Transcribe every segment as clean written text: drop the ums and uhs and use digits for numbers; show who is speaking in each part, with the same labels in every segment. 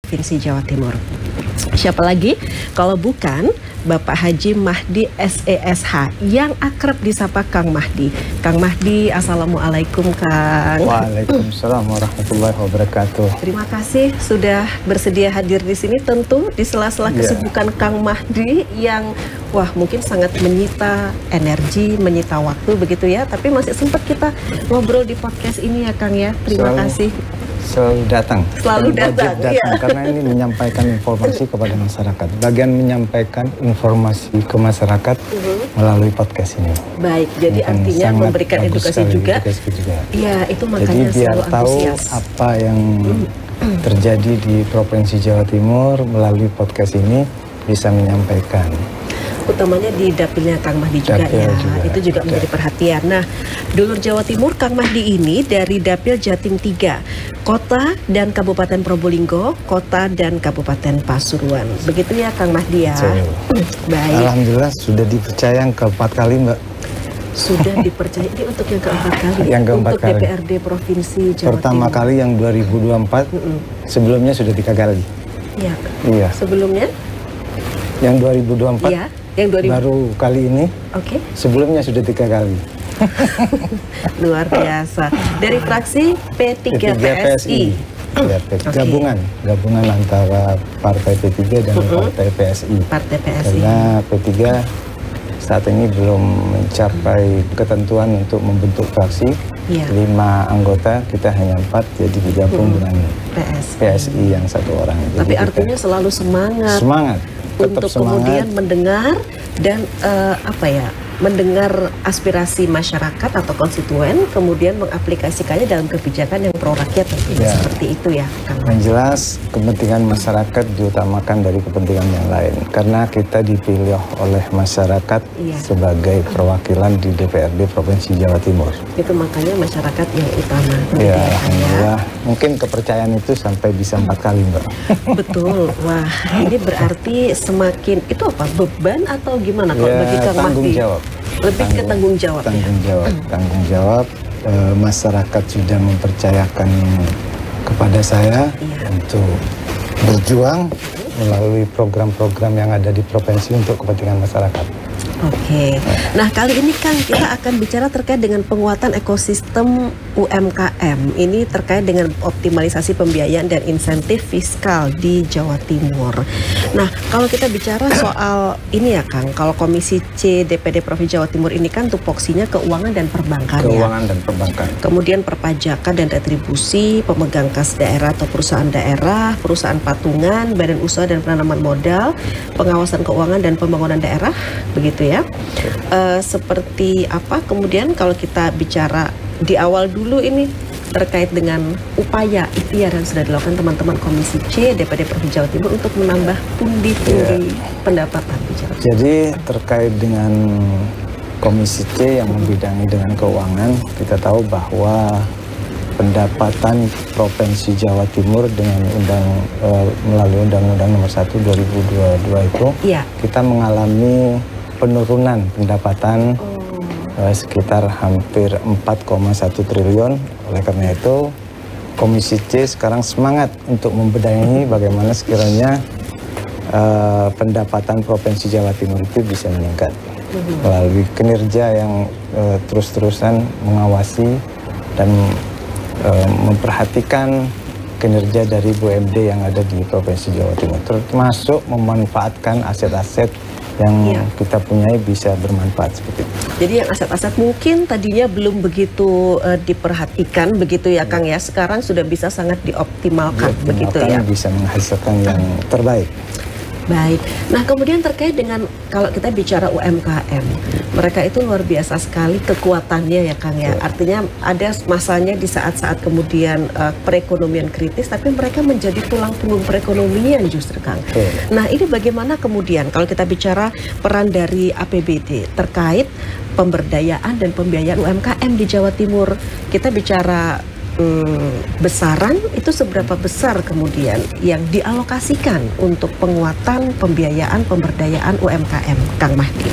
Speaker 1: Provinsi Jawa Timur. Siapa lagi kalau bukan Bapak Haji Mahdi SESH yang akrab disapa Kang Mahdi. Kang Mahdi, Assalamualaikum Kang.
Speaker 2: Waalaikumsalam warahmatullahi wabarakatuh.
Speaker 1: Terima kasih sudah bersedia hadir di sini, tentu di sela-sela kesibukan Kang Mahdi yang mungkin sangat menyita energi, menyita waktu begitu ya. Tapi masih sempat kita ngobrol di podcast ini ya Kang ya. Terima kasih.
Speaker 2: Selalu datang.
Speaker 1: Selalu datang.
Speaker 2: Ya. Karena ini menyampaikan informasi kepada masyarakat. Bagian menyampaikan informasi ke masyarakat melalui podcast ini.
Speaker 1: Baik, jadi artinya memberikan edukasi juga. Iya, itu makanya
Speaker 2: jadi biar
Speaker 1: selalu
Speaker 2: tahu
Speaker 1: antusias.
Speaker 2: apa yang terjadi di Provinsi Jawa Timur melalui podcast ini bisa menyampaikan.
Speaker 1: Utamanya di dapilnya Kang Mahdi juga itu juga menjadi perhatian. Nah, Dulur Jawa Timur Kang Mahdi ini dari Dapil Jatim 3, Kota dan Kabupaten Probolinggo, Kota dan Kabupaten Pasuruan. Begitu ya Kang Mahdi ya. Baik.
Speaker 2: Alhamdulillah sudah dipercaya yang keempat kali Mbak.
Speaker 1: Sudah dipercaya ini untuk yang keempat kali.
Speaker 2: Yang keempat
Speaker 1: untuk
Speaker 2: kali.
Speaker 1: DPRD Provinsi Jawa
Speaker 2: Pertama
Speaker 1: Timur.
Speaker 2: Kali yang 2024, sebelumnya sudah 3 kali.
Speaker 1: Iya.
Speaker 2: Iya.
Speaker 1: Sebelumnya?
Speaker 2: Yang 2024.
Speaker 1: Iya. Yang 2000.
Speaker 2: Baru kali ini.
Speaker 1: Oke.
Speaker 2: Sebelumnya sudah 3 kali.
Speaker 1: Luar biasa. Dari fraksi P3 PSI.
Speaker 2: Ya, gabungan antara Partai P3 dan Partai PSI.
Speaker 1: Partai PSI.
Speaker 2: Karena P3 saat ini belum mencapai ketentuan untuk membentuk fraksi. 5 anggota, kita hanya 4, jadi digabung dengan PSI yang 1 orang.
Speaker 1: Tapi artinya selalu semangat. Untuk kemudian mendengar dan mendengar aspirasi masyarakat atau konstituen, kemudian mengaplikasikannya dalam kebijakan yang pro rakyat tentunya seperti itu ya Kang.
Speaker 2: Yang jelas kepentingan masyarakat diutamakan dari kepentingan yang lain, karena kita dipilih oleh masyarakat sebagai perwakilan di DPRD Provinsi Jawa Timur.
Speaker 1: Itu makanya masyarakat yang utama.
Speaker 2: Ya, alhamdulillah. Mungkin kepercayaan itu sampai bisa 4 kali Mbak.
Speaker 1: Betul. Wah, ini berarti semakin itu apa, beban atau gimana kalau bagi Kang Mahdi?
Speaker 2: Tanggung jawab.
Speaker 1: Lebih ke tanggung jawab.
Speaker 2: Tanggung jawab. Masyarakat sudah mempercayakan kepada saya untuk berjuang melalui program-program yang ada di provinsi untuk kepentingan masyarakat.
Speaker 1: Oke. Nah, kali ini Kang kita akan bicara terkait dengan penguatan ekosistem UMKM. Ini terkait dengan optimalisasi pembiayaan dan insentif fiskal di Jawa Timur. Nah, kalau kita bicara soal ini ya Kang, kalau Komisi C DPD Provinsi Jawa Timur ini kan tupoksinya keuangan dan perbankan.
Speaker 2: Keuangan dan perbankan.
Speaker 1: Kemudian perpajakan dan retribusi, pemegang kas daerah atau perusahaan daerah, perusahaan patungan, badan usaha dan penanaman modal, pengawasan keuangan dan pembangunan daerah, begitu ya. Seperti apa kemudian kalau kita bicara di awal dulu ini terkait dengan upaya ikhtiar yang sudah dilakukan teman-teman Komisi C DPD Provinsi Jawa Timur untuk menambah pundi-pundi pendapatan.
Speaker 2: Jadi terkait dengan Komisi C yang membidangi dengan keuangan, kita tahu bahwa pendapatan Provinsi Jawa Timur dengan melalui Undang-Undang Nomor 1 2022 itu kita mengalami penurunan pendapatan sekitar hampir 4,1 triliun. Oleh karena itu Komisi C sekarang semangat untuk membenahi bagaimana sekiranya pendapatan Provinsi Jawa Timur itu bisa meningkat melalui kinerja yang terus-terusan mengawasi dan memperhatikan kinerja dari BUMD yang ada di Provinsi Jawa Timur, termasuk memanfaatkan aset-aset yang kita punyai bisa bermanfaat seperti itu.
Speaker 1: Jadi yang aset-aset mungkin tadinya belum begitu diperhatikan begitu ya Kang ya, sekarang sudah bisa sangat dioptimalkan begitu ya.
Speaker 2: Bisa menghasilkan yang terbaik.
Speaker 1: Baik. Nah, kemudian terkait dengan kalau kita bicara UMKM, mereka itu luar biasa sekali kekuatannya ya Kang ya. Artinya ada masanya di saat-saat kemudian perekonomian kritis, tapi mereka menjadi tulang punggung perekonomian justru Kang. Nah, ini bagaimana kemudian kalau kita bicara peran dari APBD terkait pemberdayaan dan pembiayaan UMKM di Jawa Timur. Kita bicara besaran itu seberapa besar kemudian yang dialokasikan untuk penguatan pembiayaan pemberdayaan UMKM, Kang Mahdi?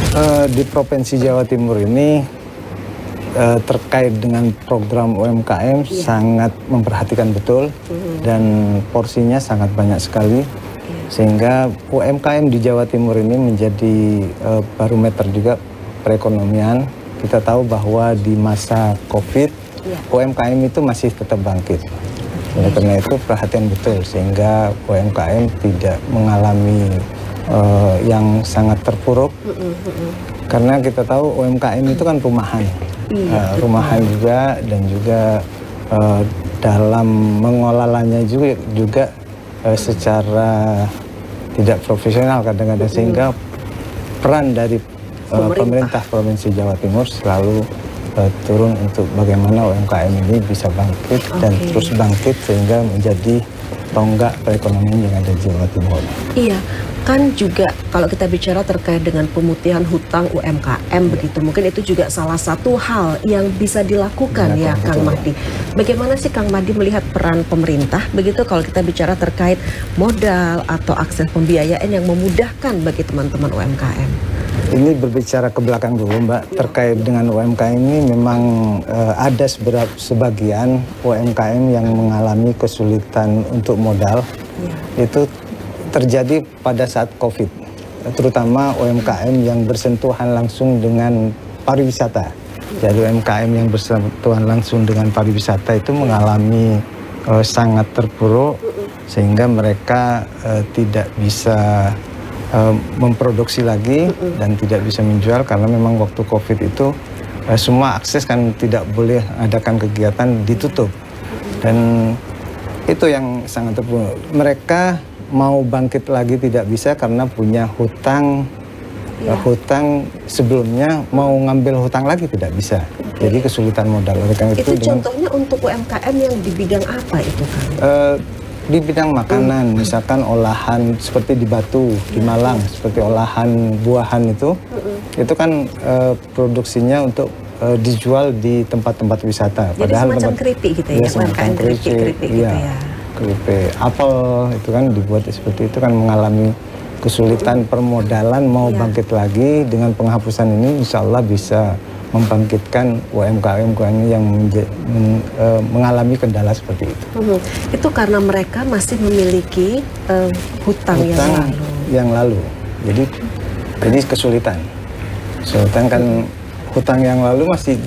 Speaker 2: Di Provinsi Jawa Timur ini terkait dengan program UMKM sangat memperhatikan betul dan porsinya sangat banyak sekali, sehingga UMKM di Jawa Timur ini menjadi barometer juga perekonomian. Kita tahu bahwa di masa COVID UMKM itu masih tetap bangkit. Oleh karena itu perhatian betul sehingga UMKM tidak mengalami yang sangat terpuruk, karena kita tahu UMKM itu kan rumahan. Rumahan juga, dan juga dalam mengelolanya juga secara tidak profesional kadang-kadang, sehingga peran dari pemerintah Provinsi Jawa Timur selalu turun untuk bagaimana UMKM ini bisa bangkit dan terus bangkit sehingga menjadi tonggak perekonomian yang ada di Jawa Timur.
Speaker 1: Iya. Kan juga kalau kita bicara terkait dengan pemutihan hutang UMKM begitu, mungkin itu juga salah satu hal yang bisa dilakukan ya Kang Mahdi. Bagaimana sih Kang Mahdi melihat peran pemerintah begitu kalau kita bicara terkait modal atau akses pembiayaan yang memudahkan bagi teman-teman UMKM?
Speaker 2: Ini berbicara ke belakang dulu Mbak, terkait dengan UMKM ini memang ada sebagian UMKM yang mengalami kesulitan untuk modal. Itu terjadi pada saat COVID, terutama UMKM yang bersentuhan langsung dengan pariwisata. Jadi UMKM yang bersentuhan langsung dengan pariwisata itu mengalami sangat terpuruk, sehingga mereka tidak bisa memproduksi lagi dan tidak bisa menjual, karena memang waktu COVID itu semua akses kan tidak boleh adakan kegiatan, ditutup. Dan itu yang sangat terpuruk. Mereka mau bangkit lagi tidak bisa karena punya hutang, hutang sebelumnya, mau ngambil hutang lagi tidak bisa. Jadi kesulitan modal.
Speaker 1: Itu contohnya untuk UMKM yang di bidang apa itu kan?
Speaker 2: Di bidang makanan, misalkan olahan seperti di Batu, di Malang, seperti olahan buahan itu kan produksinya untuk dijual di tempat-tempat wisata.
Speaker 1: Jadi padahal semacam keripik gitu ya, UMKM keripik gitu ya.
Speaker 2: Keripik apel itu kan dibuat seperti itu, kan mengalami kesulitan permodalan, mau bangkit lagi. Dengan penghapusan ini insya Allah bisa membangkitkan UMKM yang mengalami kendala seperti itu.
Speaker 1: Itu karena mereka masih memiliki hutang yang lalu.
Speaker 2: Jadi kesulitan kan hutang yang lalu masih,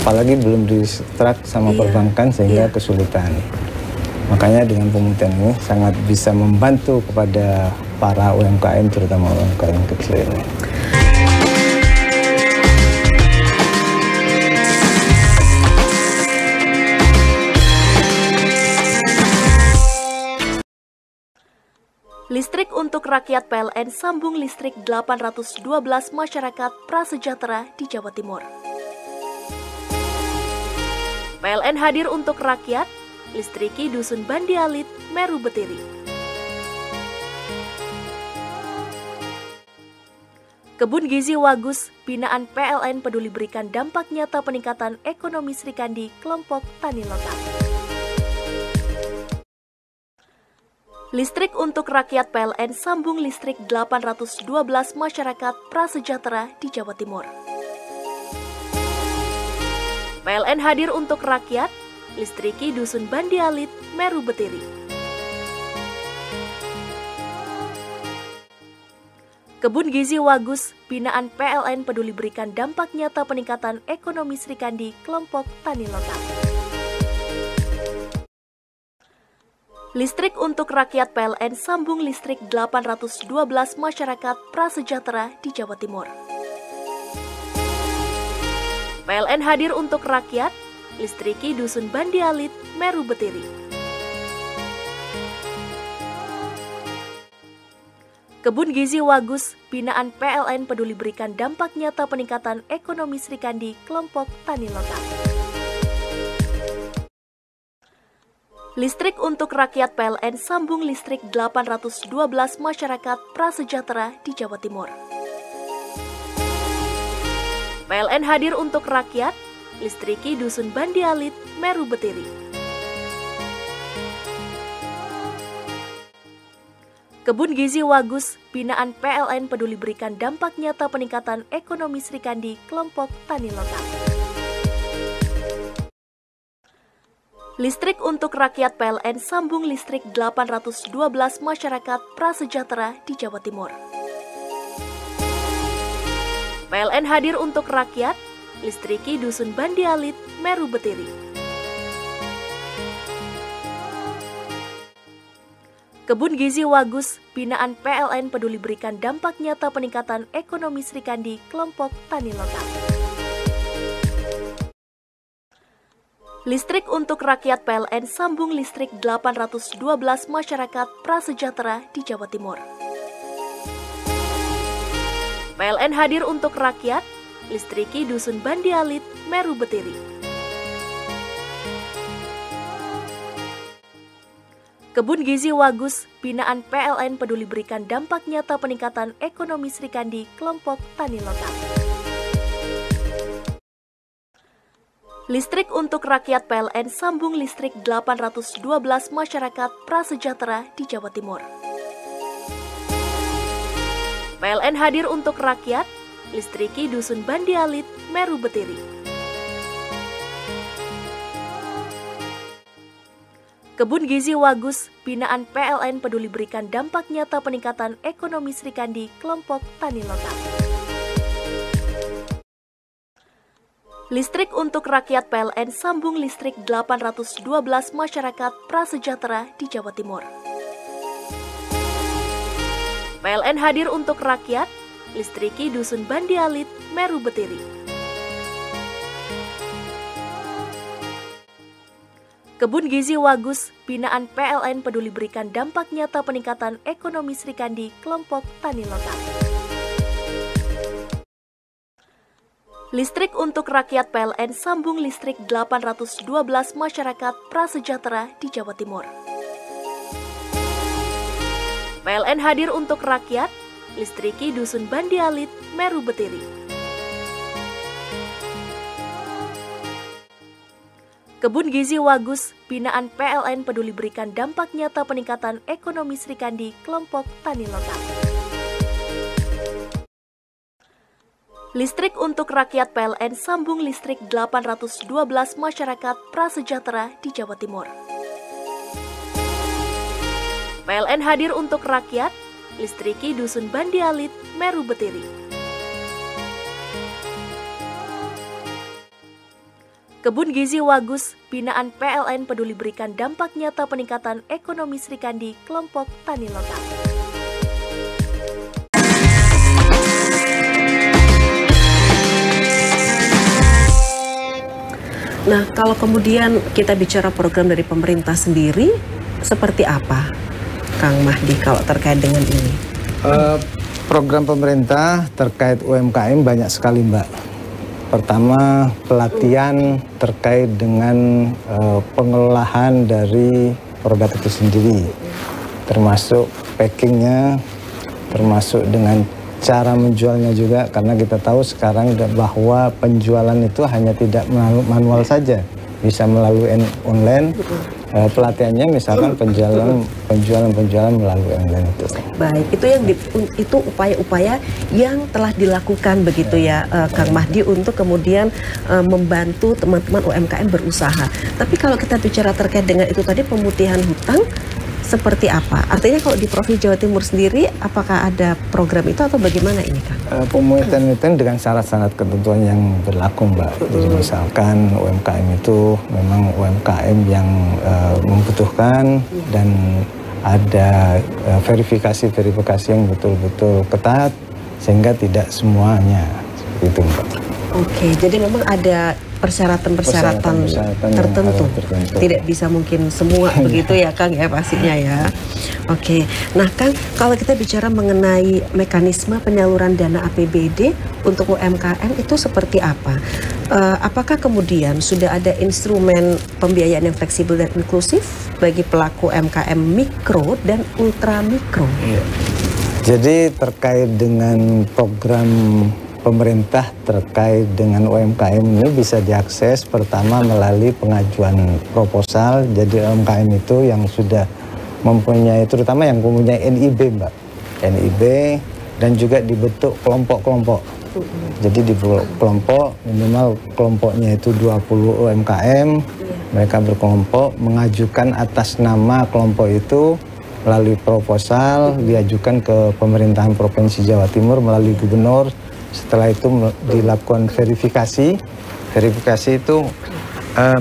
Speaker 2: apalagi belum disetrap sama perbankan, sehingga kesulitan. Makanya dengan pemutihan ini sangat bisa membantu kepada para UMKM, terutama UMKM kecil ini.
Speaker 3: Listrik untuk rakyat PLN sambung listrik 812 masyarakat prasejahtera di Jawa Timur. PLN hadir untuk rakyat, listriki Dusun Bandialit, Meru Betiri. Kebun Gizi Wagus, binaan PLN peduli berikan dampak nyata peningkatan ekonomi Sri Kandi, kelompok tani lokal. Listrik untuk rakyat PLN sambung listrik 812 masyarakat prasejahtera di Jawa Timur. PLN hadir untuk rakyat, listriki Dusun Bandialit, Meru Betiri. Kebun Gizi Wagus, binaan PLN peduli berikan dampak nyata peningkatan ekonomi Sri Kandi, kelompok tani lokal. Listrik untuk rakyat PLN sambung listrik 812 masyarakat prasejahtera di Jawa Timur. PLN hadir untuk rakyat, listriki Dusun Bandialit, Meru Betiri. Kebun Gizi Wagus, binaan PLN peduli berikan dampak nyata peningkatan ekonomi Sri Kandi, kelompok tani lokal. Listrik untuk rakyat PLN sambung listrik 812 masyarakat prasejahtera di Jawa Timur. PLN hadir untuk rakyat, listriki Dusun Bandialit, Meru Betiri. Kebun Gizi Wagus, binaan PLN peduli berikan dampak nyata peningkatan ekonomi Sri Kandi, kelompok tani lokal. Listrik untuk rakyat PLN sambung listrik 812 masyarakat prasejahtera di Jawa Timur. PLN hadir untuk rakyat, listriki Dusun Bandialit, Meru Betiri. Kebun Gizi Wagus, binaan PLN peduli berikan dampak nyata peningkatan ekonomi Srikandi kelompok tani lokal. Listrik untuk rakyat PLN sambung listrik 812 masyarakat prasejahtera di Jawa Timur. PLN hadir untuk rakyat, listriki Dusun Bandialit, Meru Betiri. Kebun Gizi Wagus, binaan PLN peduli berikan dampak nyata peningkatan ekonomi Srikandi kelompok tani lokal. Listrik untuk rakyat PLN sambung listrik 812 masyarakat prasejahtera di Jawa Timur. PLN hadir untuk rakyat, listriki Dusun Bandialit, Meru Betiri. Kebun Gizi Wagus, binaan PLN peduli berikan dampak nyata peningkatan ekonomi Srikandi kelompok tani lokal. Listrik untuk rakyat PLN sambung listrik 812 masyarakat prasejahtera di Jawa Timur. PLN hadir untuk rakyat, listriki Dusun Bandialit, Meru Betiri. Kebun Gizi Wagus, binaan PLN peduli berikan dampak nyata peningkatan ekonomi Srikandi kelompok tani lokal. Listrik untuk rakyat PLN sambung listrik 812 masyarakat prasejahtera di Jawa Timur. PLN hadir untuk rakyat, listriki Dusun Bandialit, Meru Betiri. Kebun Gizi Wagus, binaan PLN peduli berikan dampak nyata peningkatan ekonomi Srikandi kelompok tani lokal. Listrik untuk rakyat PLN sambung listrik 812 masyarakat prasejahtera di Jawa Timur. PLN hadir untuk rakyat, listriki Dusun Bandialit, Meru Betiri. Kebun Gizi Wagus, binaan PLN peduli berikan dampak nyata peningkatan ekonomi Srikandi kelompok tani lokal.
Speaker 1: Nah, kalau kemudian kita bicara program dari pemerintah sendiri, seperti apa, Kang Mahdi, kalau terkait dengan ini?
Speaker 2: Program pemerintah terkait UMKM banyak sekali, Mbak. Pertama, pelatihan terkait dengan pengelolaan dari produk itu sendiri, termasuk packingnya, termasuk dengan cara menjualnya juga, karena kita tahu sekarang bahwa penjualan itu hanya tidak manual saja, bisa melalui online. Pelatihannya misalkan penjualan melalui online itu.
Speaker 1: Baik, itu upaya-upaya yang telah dilakukan begitu ya, Kang Mahdi, untuk kemudian membantu teman-teman UMKM berusaha. Tapi kalau kita bicara terkait dengan itu tadi, pemutihan hutang, seperti apa? Artinya kalau di Provinsi Jawa Timur sendiri, apakah ada program itu atau bagaimana ini, Kang?
Speaker 2: Pemutihan hutang dengan syarat-syarat ketentuan yang berlaku, Mbak. Jadi misalkan UMKM itu memang UMKM yang membutuhkan dan ada verifikasi yang betul-betul ketat, sehingga tidak semuanya seperti itu, Mbak.
Speaker 1: Oke, jadi memang ada persyaratan tertentu. Tidak bisa mungkin semua begitu ya, Kang, ya, pastinya ya. Oke, nah Kang, kalau kita bicara mengenai mekanisme penyaluran dana APBD untuk UMKM itu seperti apa? Apakah kemudian sudah ada instrumen pembiayaan yang fleksibel dan inklusif bagi pelaku UMKM mikro dan ultra mikro?
Speaker 2: Iya. Jadi terkait dengan program pemerintah terkait dengan UMKM ini bisa diakses pertama melalui pengajuan proposal. Jadi UMKM itu yang sudah mempunyai, terutama yang mempunyai NIB, Mbak, NIB, dan juga dibentuk kelompok-kelompok. Jadi di kelompok minimal kelompoknya itu 20 UMKM Mereka berkelompok mengajukan atas nama kelompok itu melalui proposal, diajukan ke pemerintahan Provinsi Jawa Timur melalui gubernur. Setelah itu dilakukan verifikasi. Verifikasi itu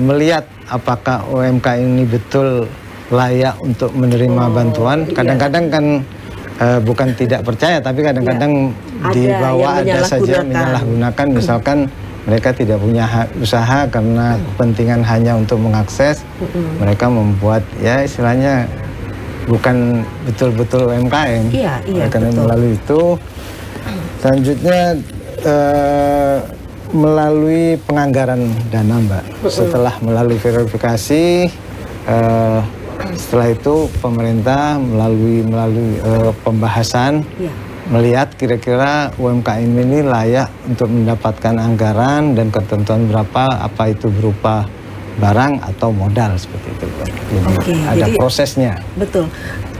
Speaker 2: melihat apakah UMKM ini betul layak untuk menerima bantuan. Kadang-kadang kan bukan tidak percaya, tapi kadang-kadang di bawah ada saja menyalahgunakan. Misalkan mereka tidak punya usaha karena kepentingan hanya untuk mengakses. Mereka membuat ya istilahnya bukan betul-betul UMKM.
Speaker 1: Iya,
Speaker 2: karena
Speaker 1: betul.
Speaker 2: Melalui itu selanjutnya melalui penganggaran dana, Mbak. Setelah melalui verifikasi, setelah itu pemerintah melalui pembahasan melihat kira-kira UMKM ini layak untuk mendapatkan anggaran dan ketentuan berapa, apa itu berupa barang atau modal seperti itu. Jadi ada prosesnya.
Speaker 1: Betul.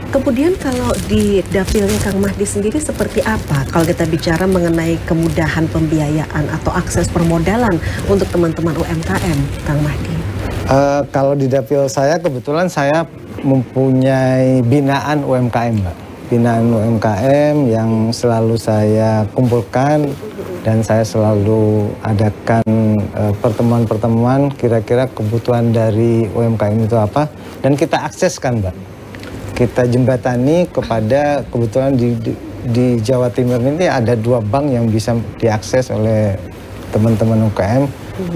Speaker 1: Kemudian kalau di dapilnya Kang Mahdi sendiri seperti apa? Kalau kita bicara mengenai kemudahan pembiayaan atau akses permodalan untuk teman-teman UMKM, Kang Mahdi.
Speaker 2: Kalau di dapil saya kebetulan saya mempunyai binaan UMKM, Mbak. Binaan UMKM yang selalu saya kumpulkan dan saya selalu adakan pertemuan-pertemuan kira-kira kebutuhan dari UMKM itu apa dan kita akseskan, Mbak. Kita jembatani kepada kebetulan di Jawa Timur ini ada 2 bank yang bisa diakses oleh teman-teman UMKM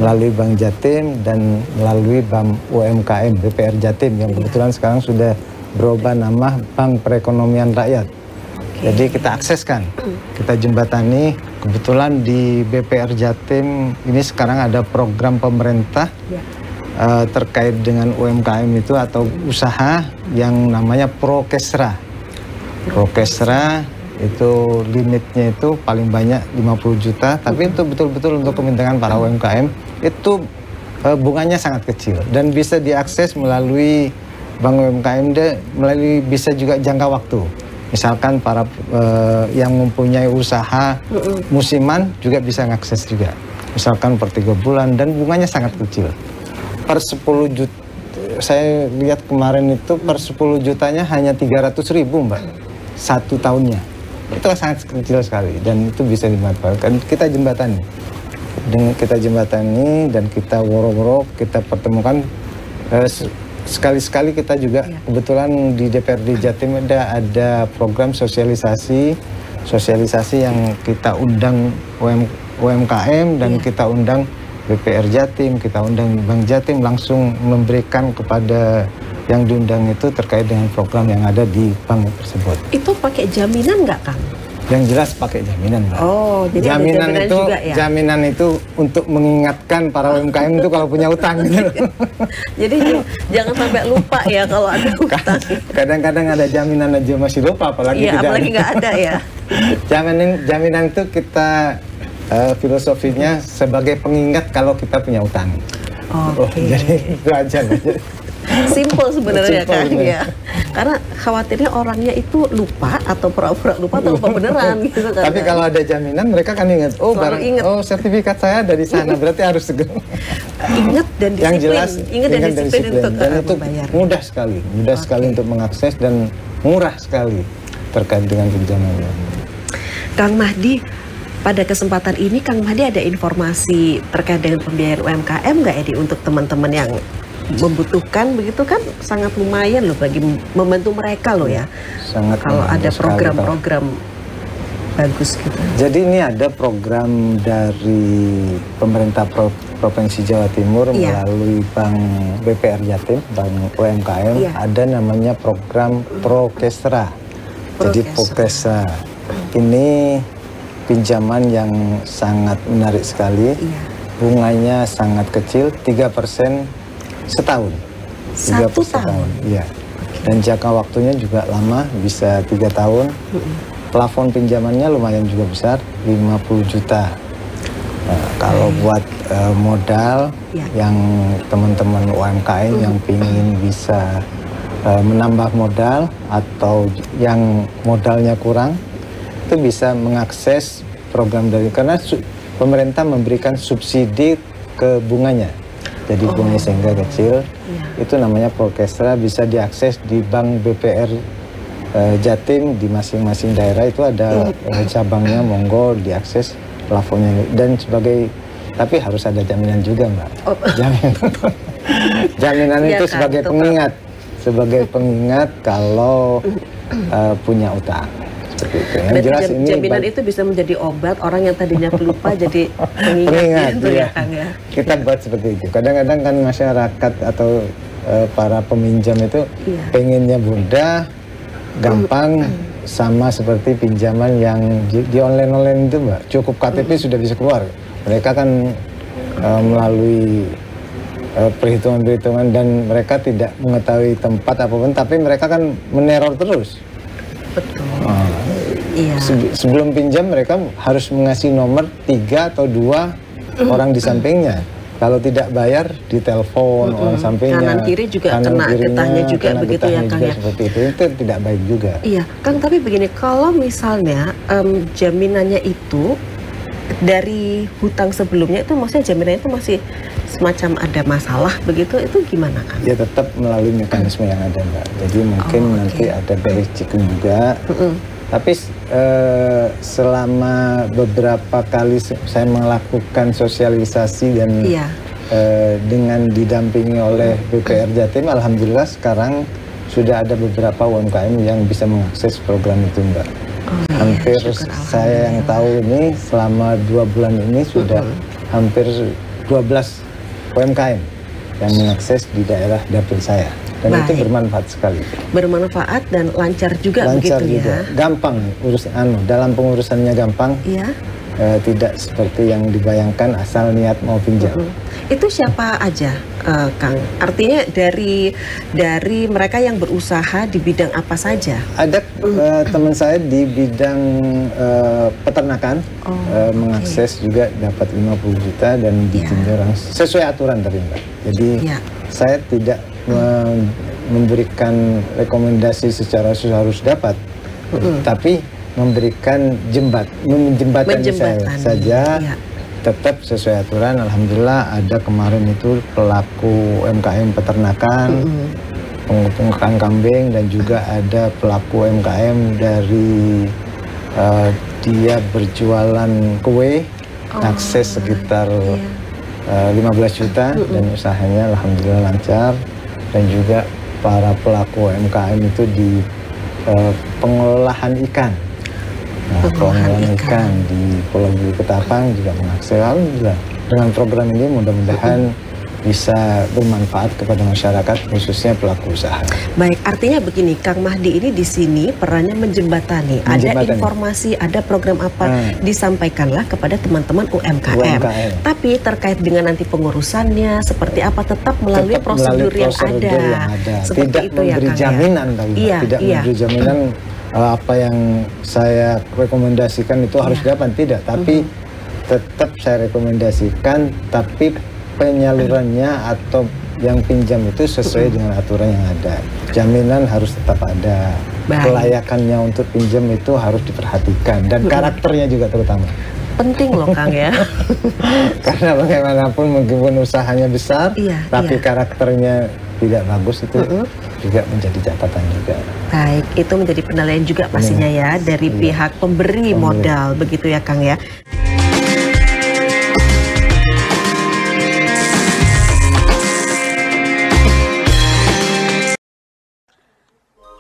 Speaker 2: melalui Bank Jatim dan melalui Bank UMKM BPR Jatim yang kebetulan sekarang sudah berubah nama Bank Perekonomian Rakyat. Jadi kita akseskan, kita jembatani. Kebetulan di BPR Jatim ini sekarang ada program pemerintah terkait dengan UMKM itu atau usaha yang namanya Prokesra. Prokesra itu limitnya itu paling banyak 50 juta, tapi itu betul-betul untuk kepentingan para UMKM. Itu bunganya sangat kecil dan bisa diakses melalui Bank UMKM, melalui bisa juga jangka waktu. Misalkan para yang mempunyai usaha musiman juga bisa mengakses juga. Misalkan per 3 bulan dan bunganya sangat kecil. Per 10 juta, saya lihat kemarin itu per 10 jutanya hanya 300.000, Mbak. 1 tahunnya. Itu sangat kecil sekali dan itu bisa dimanfaatkan. Kita jembatani. Dengan kita jembatani dan kita woro-woro, kita pertemukan. Sekali-sekali kita juga kebetulan di DPRD Jatim ada program sosialisasi yang kita undang UMKM dan kita undang BPR Jatim, kita undang Bank Jatim langsung memberikan kepada yang diundang itu terkait dengan program yang ada di bank tersebut.
Speaker 1: Itu pakai jaminan nggak, Kang?
Speaker 2: Yang jelas pakai jaminan, Mbak.
Speaker 1: Oh, jadi jaminan
Speaker 2: itu
Speaker 1: juga, ya?
Speaker 2: Jaminan itu untuk mengingatkan para UMKM itu kalau punya utang. Gitu.
Speaker 1: Jadi jangan sampai lupa ya kalau ada utang.
Speaker 2: Kadang-kadang ada jaminan aja masih lupa, apalagi tidak.
Speaker 1: Apalagi nggak ada ya.
Speaker 2: Jaminan itu kita filosofinya sebagai pengingat kalau kita punya utang. Jadi itu aja.
Speaker 1: Simple sebenarnya kan ya. Karena khawatirnya orangnya itu lupa atau pura-pura lupa atau lupa beneran gitu kan.
Speaker 2: Tapi kalau ada jaminan mereka kan ingat, sertifikat saya dari sana, berarti harus segera.
Speaker 1: Ingat dan disiplin.
Speaker 2: Yang jelas,
Speaker 1: ingat dan disiplin untuk
Speaker 2: dan itu
Speaker 1: membayar.
Speaker 2: Mudah sekali untuk mengakses dan murah sekali terkait dengan pinjaman.
Speaker 1: Kang Mahdi, pada kesempatan ini Kang Mahdi ada informasi terkait dengan pembiayaan UMKM nggak Edi untuk teman-teman yang membutuhkan begitu kan sangat lumayan loh bagi membantu mereka loh ya.
Speaker 2: Sangat
Speaker 1: kalau ada program-program bagus gitu.
Speaker 2: Jadi ini ada program dari pemerintah Provinsi Jawa Timur melalui Bank BPR Jatim, Bank UMKM, ada namanya program Prokesra. Jadi Prokesra ini pinjaman yang sangat menarik sekali. Bunganya sangat kecil, 3% setahun.
Speaker 1: 1 tahun?
Speaker 2: Iya. Dan jangka waktunya juga lama, bisa 3 tahun. Plafon pinjamannya lumayan juga besar, 50 juta. Kalau buat modal yang teman-teman UMKM yang ingin bisa menambah modal atau yang modalnya kurang, itu bisa mengakses program dari, karena pemerintah memberikan subsidi ke bunganya. jadi bunga sehingga kecil. Itu namanya Prokestra, bisa diakses di Bank BPR Jatim di masing-masing daerah itu ada cabangnya, monggo diakses plafonnya dan sebagai, tapi harus ada jaminan juga Mbak. Jaminan itu sebagai pengingat kalau punya utang. Seperti itu. Yang jelas ini
Speaker 1: jaminan itu bisa menjadi obat orang yang tadinya pelupa jadi pengingat gitu ya Kang ya.
Speaker 2: Kita buat seperti itu. Kadang-kadang kan masyarakat atau para peminjam itu pengennya mudah, gampang, sama seperti pinjaman yang di online itu Mbak. Cukup KTP sudah bisa keluar. Mereka kan melalui perhitungan-perhitungan dan mereka tidak mengetahui tempat apapun, tapi mereka kan meneror terus.
Speaker 1: Betul.
Speaker 2: Sebelum pinjam mereka harus mengasih nomor 3 atau 2 orang di sampingnya. Kalau tidak bayar ditelepon orang sampingnya.
Speaker 1: Kanan kiri juga kena getahnya juga begitu ya Kang ya.
Speaker 2: Seperti itu tidak baik juga.
Speaker 1: Iya Kang, tapi begini, kalau misalnya jaminannya itu dari hutang sebelumnya itu, maksudnya jaminannya itu masih semacam ada masalah begitu, itu gimana Kang?
Speaker 2: Ya tetap melalui mekanisme yang ada Mbak. Jadi mungkin nanti ada beres cikum juga. Tapi selama beberapa kali saya melakukan sosialisasi dan dengan didampingi oleh BPR Jatim, alhamdulillah sekarang sudah ada beberapa UMKM yang bisa mengakses program itu Mbak. Hampir saya yang tahu ini selama 2 bulan ini sudah hampir 12 UMKM yang mengakses di daerah dapil saya. Dan itu bermanfaat sekali.
Speaker 1: Bermanfaat dan lancar juga
Speaker 2: lancar
Speaker 1: begitu
Speaker 2: juga.
Speaker 1: ya.
Speaker 2: Gampang dalam pengurusannya gampang. Tidak seperti yang dibayangkan asal niat mau pinjam.
Speaker 1: Itu siapa aja Kang? Artinya dari mereka yang berusaha di bidang apa saja?
Speaker 2: Ada teman saya di bidang peternakan mengakses juga dapat 50 juta dan ditinjau sesuai aturan tadi Mbak. Jadi saya tidak memberikan rekomendasi secara harus dapat, tapi memberikan menjembatani saja, tetap sesuai aturan. Alhamdulillah ada kemarin itu pelaku UMKM peternakan, pengupang kambing, dan juga ada pelaku UMKM dari dia berjualan kue, akses sekitar 15 juta dan usahanya alhamdulillah lancar. Dan juga para pelaku UMKM itu di pengolahan ikan. Pengolahan ikan di Pulau Gili Ketapang juga mengakses. Alhamdulillah dengan program ini mudah-mudahan bisa bermanfaat kepada masyarakat, khususnya pelaku usaha.
Speaker 1: Baik, artinya begini, Kang Mahdi ini di sini perannya menjembatani. Ada informasi, ada program apa, disampaikanlah kepada teman-teman UMKM. Tapi terkait dengan nanti pengurusannya seperti apa, tetap melalui prosedur yang ada. Seperti
Speaker 2: tidak
Speaker 1: itu
Speaker 2: memberi
Speaker 1: ya,
Speaker 2: jaminan, tidak memberi jaminan apa yang saya rekomendasikan itu harus dapat, tidak. Tapi tetap saya rekomendasikan, tapi penyalurannya atau yang pinjam itu sesuai dengan aturan yang ada. Jaminan harus tetap ada. Kelayakannya untuk pinjam itu harus diperhatikan, dan karakternya juga terutama.
Speaker 1: Penting loh Kang ya.
Speaker 2: Karena bagaimanapun meskipun usahanya besar, tapi karakternya tidak bagus, itu juga menjadi catatan juga.
Speaker 1: Baik, itu menjadi penilaian juga pastinya ya dari pihak pemberi modal, begitu ya Kang ya.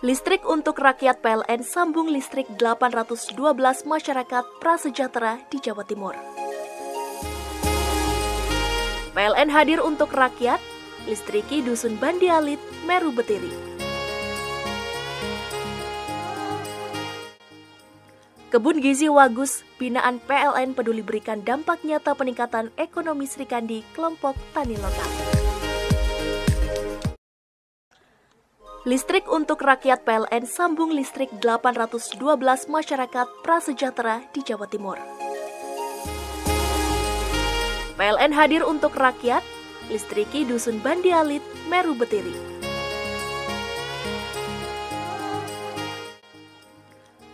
Speaker 3: Listrik untuk rakyat PLN sambung listrik 812 masyarakat prasejahtera di Jawa Timur. PLN hadir untuk rakyat, listriki Dusun Bandialit, Meru Betiri. Kebun Gizi Wagus, binaan PLN peduli berikan dampak nyata peningkatan ekonomi Srikandi, kelompok tani lokal. Listrik untuk rakyat PLN sambung listrik 812 masyarakat prasejahtera di Jawa Timur. PLN hadir untuk rakyat, listriki Dusun Bandialit, Meru Betiri.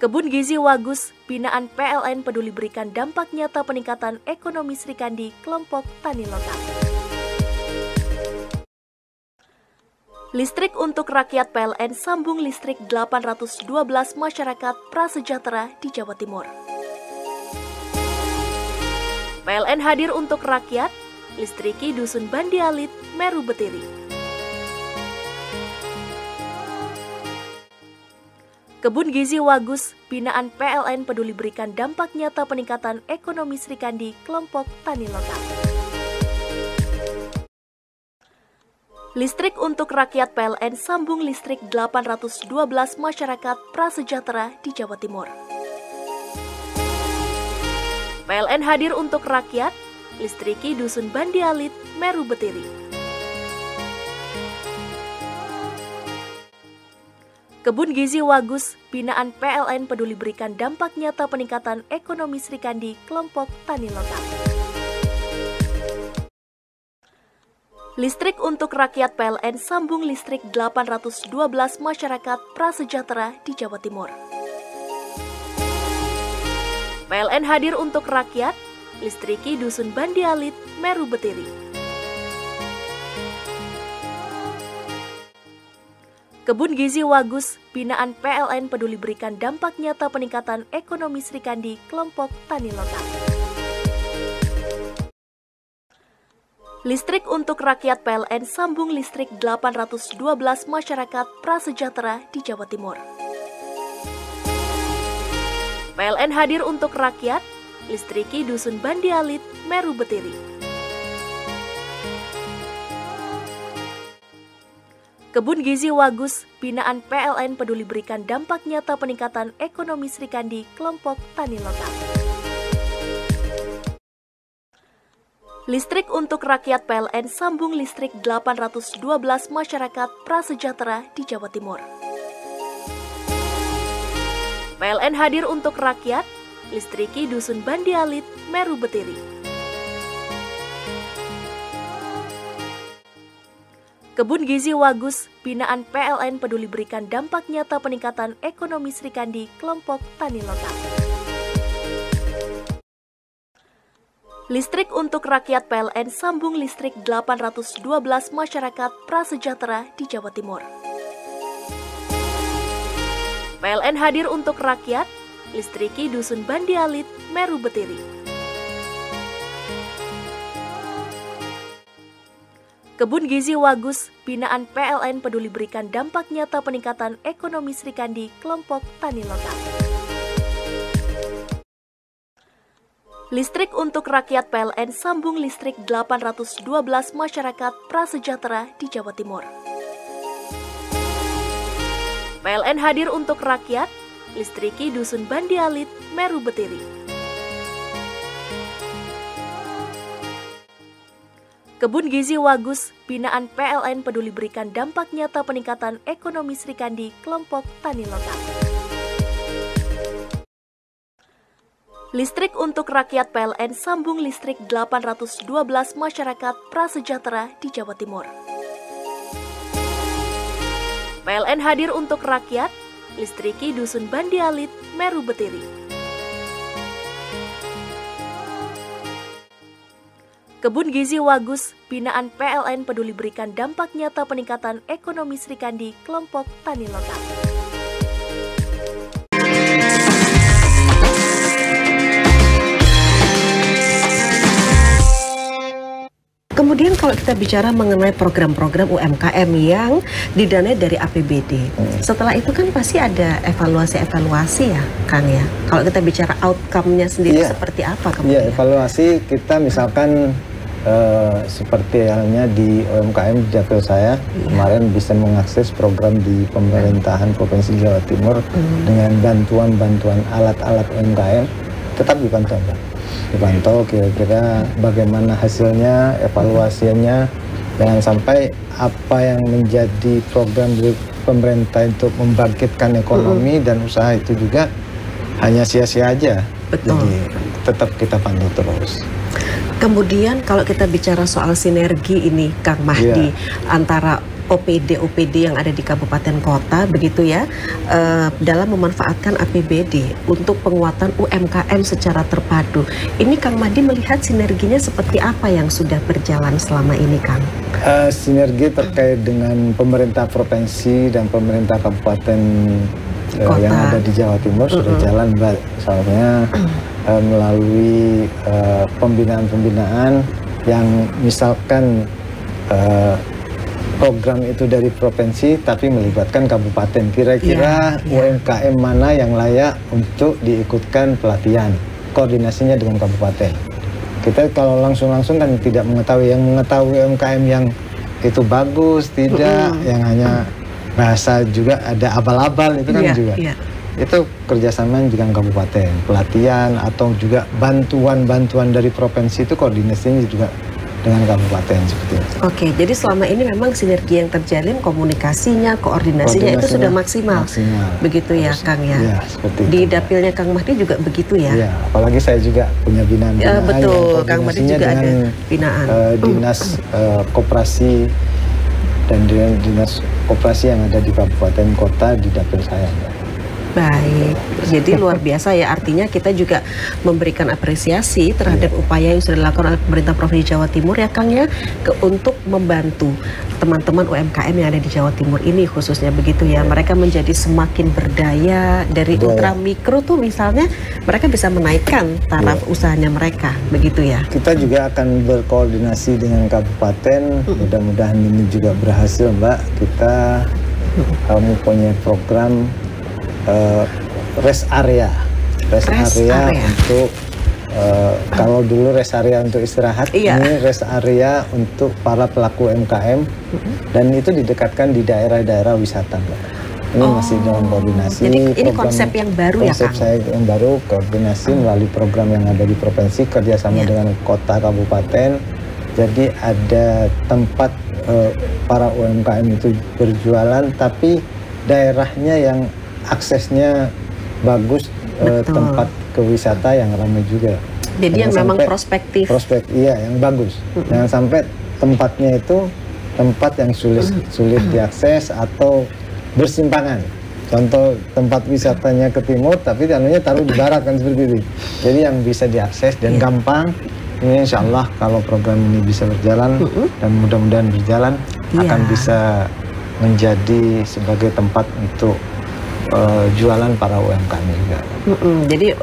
Speaker 3: Kebun Gizi Wagus, binaan PLN peduli berikan dampak nyata peningkatan ekonomi Srikandi, kelompok tani lokal. Listrik untuk rakyat PLN sambung listrik 812 masyarakat prasejahtera di Jawa Timur. PLN hadir untuk rakyat, listriki Dusun Bandi Alit, Meru Betiri. Kebun Gizi Wagus, binaan PLN peduli berikan dampak nyata peningkatan ekonomi Srikandi, kelompok tani lokal. Listrik untuk rakyat PLN sambung listrik 812 masyarakat prasejahtera di Jawa Timur. PLN hadir untuk rakyat, listriki Dusun Bandi Alit, Meru Betiri. Kebun Gizi Wagus, binaan PLN peduli berikan dampak nyata peningkatan ekonomi Srikandi, kelompok tani lokal. Listrik untuk rakyat PLN sambung listrik 812 masyarakat prasejahtera di Jawa Timur. PLN hadir untuk rakyat, listriki Dusun Bandi Alit, Meru Betiri. Kebun Gizi Wagus, binaan PLN peduli berikan dampak nyata peningkatan ekonomi Srikandi, kelompok tani lokal. Listrik untuk rakyat PLN sambung listrik 812 masyarakat prasejahtera di Jawa Timur. PLN hadir untuk rakyat, listriki Dusun Bandi Alit, Meru Betiri. Kebun Gizi Wagus, binaan PLN peduli berikan dampak nyata peningkatan ekonomi Srikandi, kelompok tani lokal. Listrik untuk rakyat PLN sambung listrik 812 masyarakat prasejahtera di Jawa Timur. PLN hadir untuk rakyat, listriki Dusun Bandi Alit, Meru Betiri. Kebun Gizi Wagus, binaan PLN peduli berikan dampak nyata peningkatan ekonomi Srikandi, kelompok tani lokal. Listrik untuk rakyat PLN sambung listrik 812 masyarakat prasejahtera di Jawa Timur. PLN hadir untuk rakyat, listriki Dusun Bandi Alit, Meru Betiri. Kebun Gizi Wagus, binaan PLN peduli berikan dampak nyata peningkatan ekonomi Srikandi, kelompok tani lokal. Listrik untuk rakyat PLN sambung listrik 812 masyarakat prasejahtera di Jawa Timur. PLN hadir untuk rakyat, listriki Dusun Bandi Alit, Meru Betiri. Kebun Gizi Wagus, binaan PLN peduli berikan dampak nyata peningkatan ekonomi Srikandi, kelompok tani lokal. Listrik untuk rakyat PLN sambung listrik 812 masyarakat prasejahtera di Jawa Timur. PLN hadir untuk rakyat, listriki Dusun Bandi Alit, Meru Betiri. Kebun Gizi Wagus, binaan PLN peduli berikan dampak nyata peningkatan ekonomi Srikandi, kelompok tani lokal.
Speaker 1: Kemudian kalau kita bicara mengenai program-program UMKM yang didanai dari APBD, setelah itu kan pasti ada evaluasi-evaluasi ya, Kang ya. Kalau kita bicara outcome-nya sendiri seperti apa kemudian?
Speaker 2: Iya, evaluasi kita misalkan seperti halnya di UMKM di Dapil saya kemarin bisa mengakses program di pemerintahan Provinsi Jawa Timur dengan bantuan-bantuan alat-alat UMKM, tetap dipantau kira-kira bagaimana hasilnya, evaluasinya, jangan sampai apa yang menjadi program dari pemerintah untuk membangkitkan ekonomi dan usaha itu juga hanya sia-sia aja.
Speaker 1: Betul.
Speaker 2: Jadi tetap kita pantau terus.
Speaker 1: Kemudian kalau kita bicara soal sinergi ini, Kang Mahdi, antara OPD yang ada di kabupaten kota, begitu ya, dalam memanfaatkan APBD untuk penguatan UMKM secara terpadu. Ini Kang Mahdi melihat sinerginya seperti apa yang sudah berjalan selama ini, Kang?
Speaker 2: Sinergi terkait dengan pemerintah provinsi dan pemerintah kabupaten yang ada di Jawa Timur sudah jalan, Mbak. Misalnya melalui pembinaan-pembinaan yang misalkan program itu dari provinsi tapi melibatkan kabupaten. Kira-kira UMKM mana yang layak untuk diikutkan pelatihan, koordinasinya dengan kabupaten. Kita kalau langsung-langsung kan tidak mengetahui, yang mengetahui UMKM yang itu bagus, tidak, yang hanya bahasa juga ada abal-abal itu kan juga. Itu kerjasama dengan kabupaten, pelatihan atau juga bantuan-bantuan dari provinsi itu koordinasinya juga dengan kabupaten seperti itu. Oke,
Speaker 1: jadi selama ini memang sinergi yang terjalin, komunikasinya, koordinasinya itu sudah maksimal. Begitu ya, Kang ya.
Speaker 2: Ya, seperti
Speaker 1: di itu. Dapilnya Kang Mahdi juga begitu ya.
Speaker 2: Ya, apalagi saya juga punya binaan.
Speaker 1: Betul, Kang Mahdi juga ada binaan.
Speaker 2: Dinas koperasi dan dinas koperasi yang ada di kabupaten kota di dapil saya.
Speaker 1: Baik, jadi luar biasa ya, artinya kita juga memberikan apresiasi terhadap upaya yang sudah dilakukan oleh pemerintah Provinsi Jawa Timur ya Kang ya, untuk membantu teman-teman UMKM yang ada di Jawa Timur ini khususnya begitu ya, mereka menjadi semakin berdaya. Dari ultra mikro tuh misalnya mereka bisa menaikkan taraf usahanya mereka, begitu ya.
Speaker 2: Kita juga akan berkoordinasi dengan kabupaten, mudah-mudahan ini juga berhasil Mbak. Kita mempunyai program rest area untuk kalau dulu rest area untuk istirahat, ini rest area untuk para pelaku UMKM, dan itu didekatkan di daerah-daerah wisata, Mbak. Ini masih dalam koordinasi.
Speaker 1: Jadi ini konsep yang baru ya, Kang?
Speaker 2: Konsep saya yang baru, koordinasi melalui program yang ada di provinsi, kerjasama dengan kota kabupaten. Jadi ada tempat para UMKM itu berjualan, tapi daerahnya yang aksesnya bagus, tempat kewisata yang ramai juga.
Speaker 1: Jadi yang memang prospektif.
Speaker 2: Yang bagus. Jangan sampai tempatnya itu tempat yang sulit diakses atau bersimpangan. Contoh tempat wisatanya ke timur, tapi dalamnya taruh di barat kan seperti itu. Jadi yang bisa diakses dan gampang. Ini insya Allah kalau program ini bisa berjalan dan mudah-mudahan berjalan, akan bisa menjadi sebagai tempat untuk jualan para UMKM juga.
Speaker 1: Jadi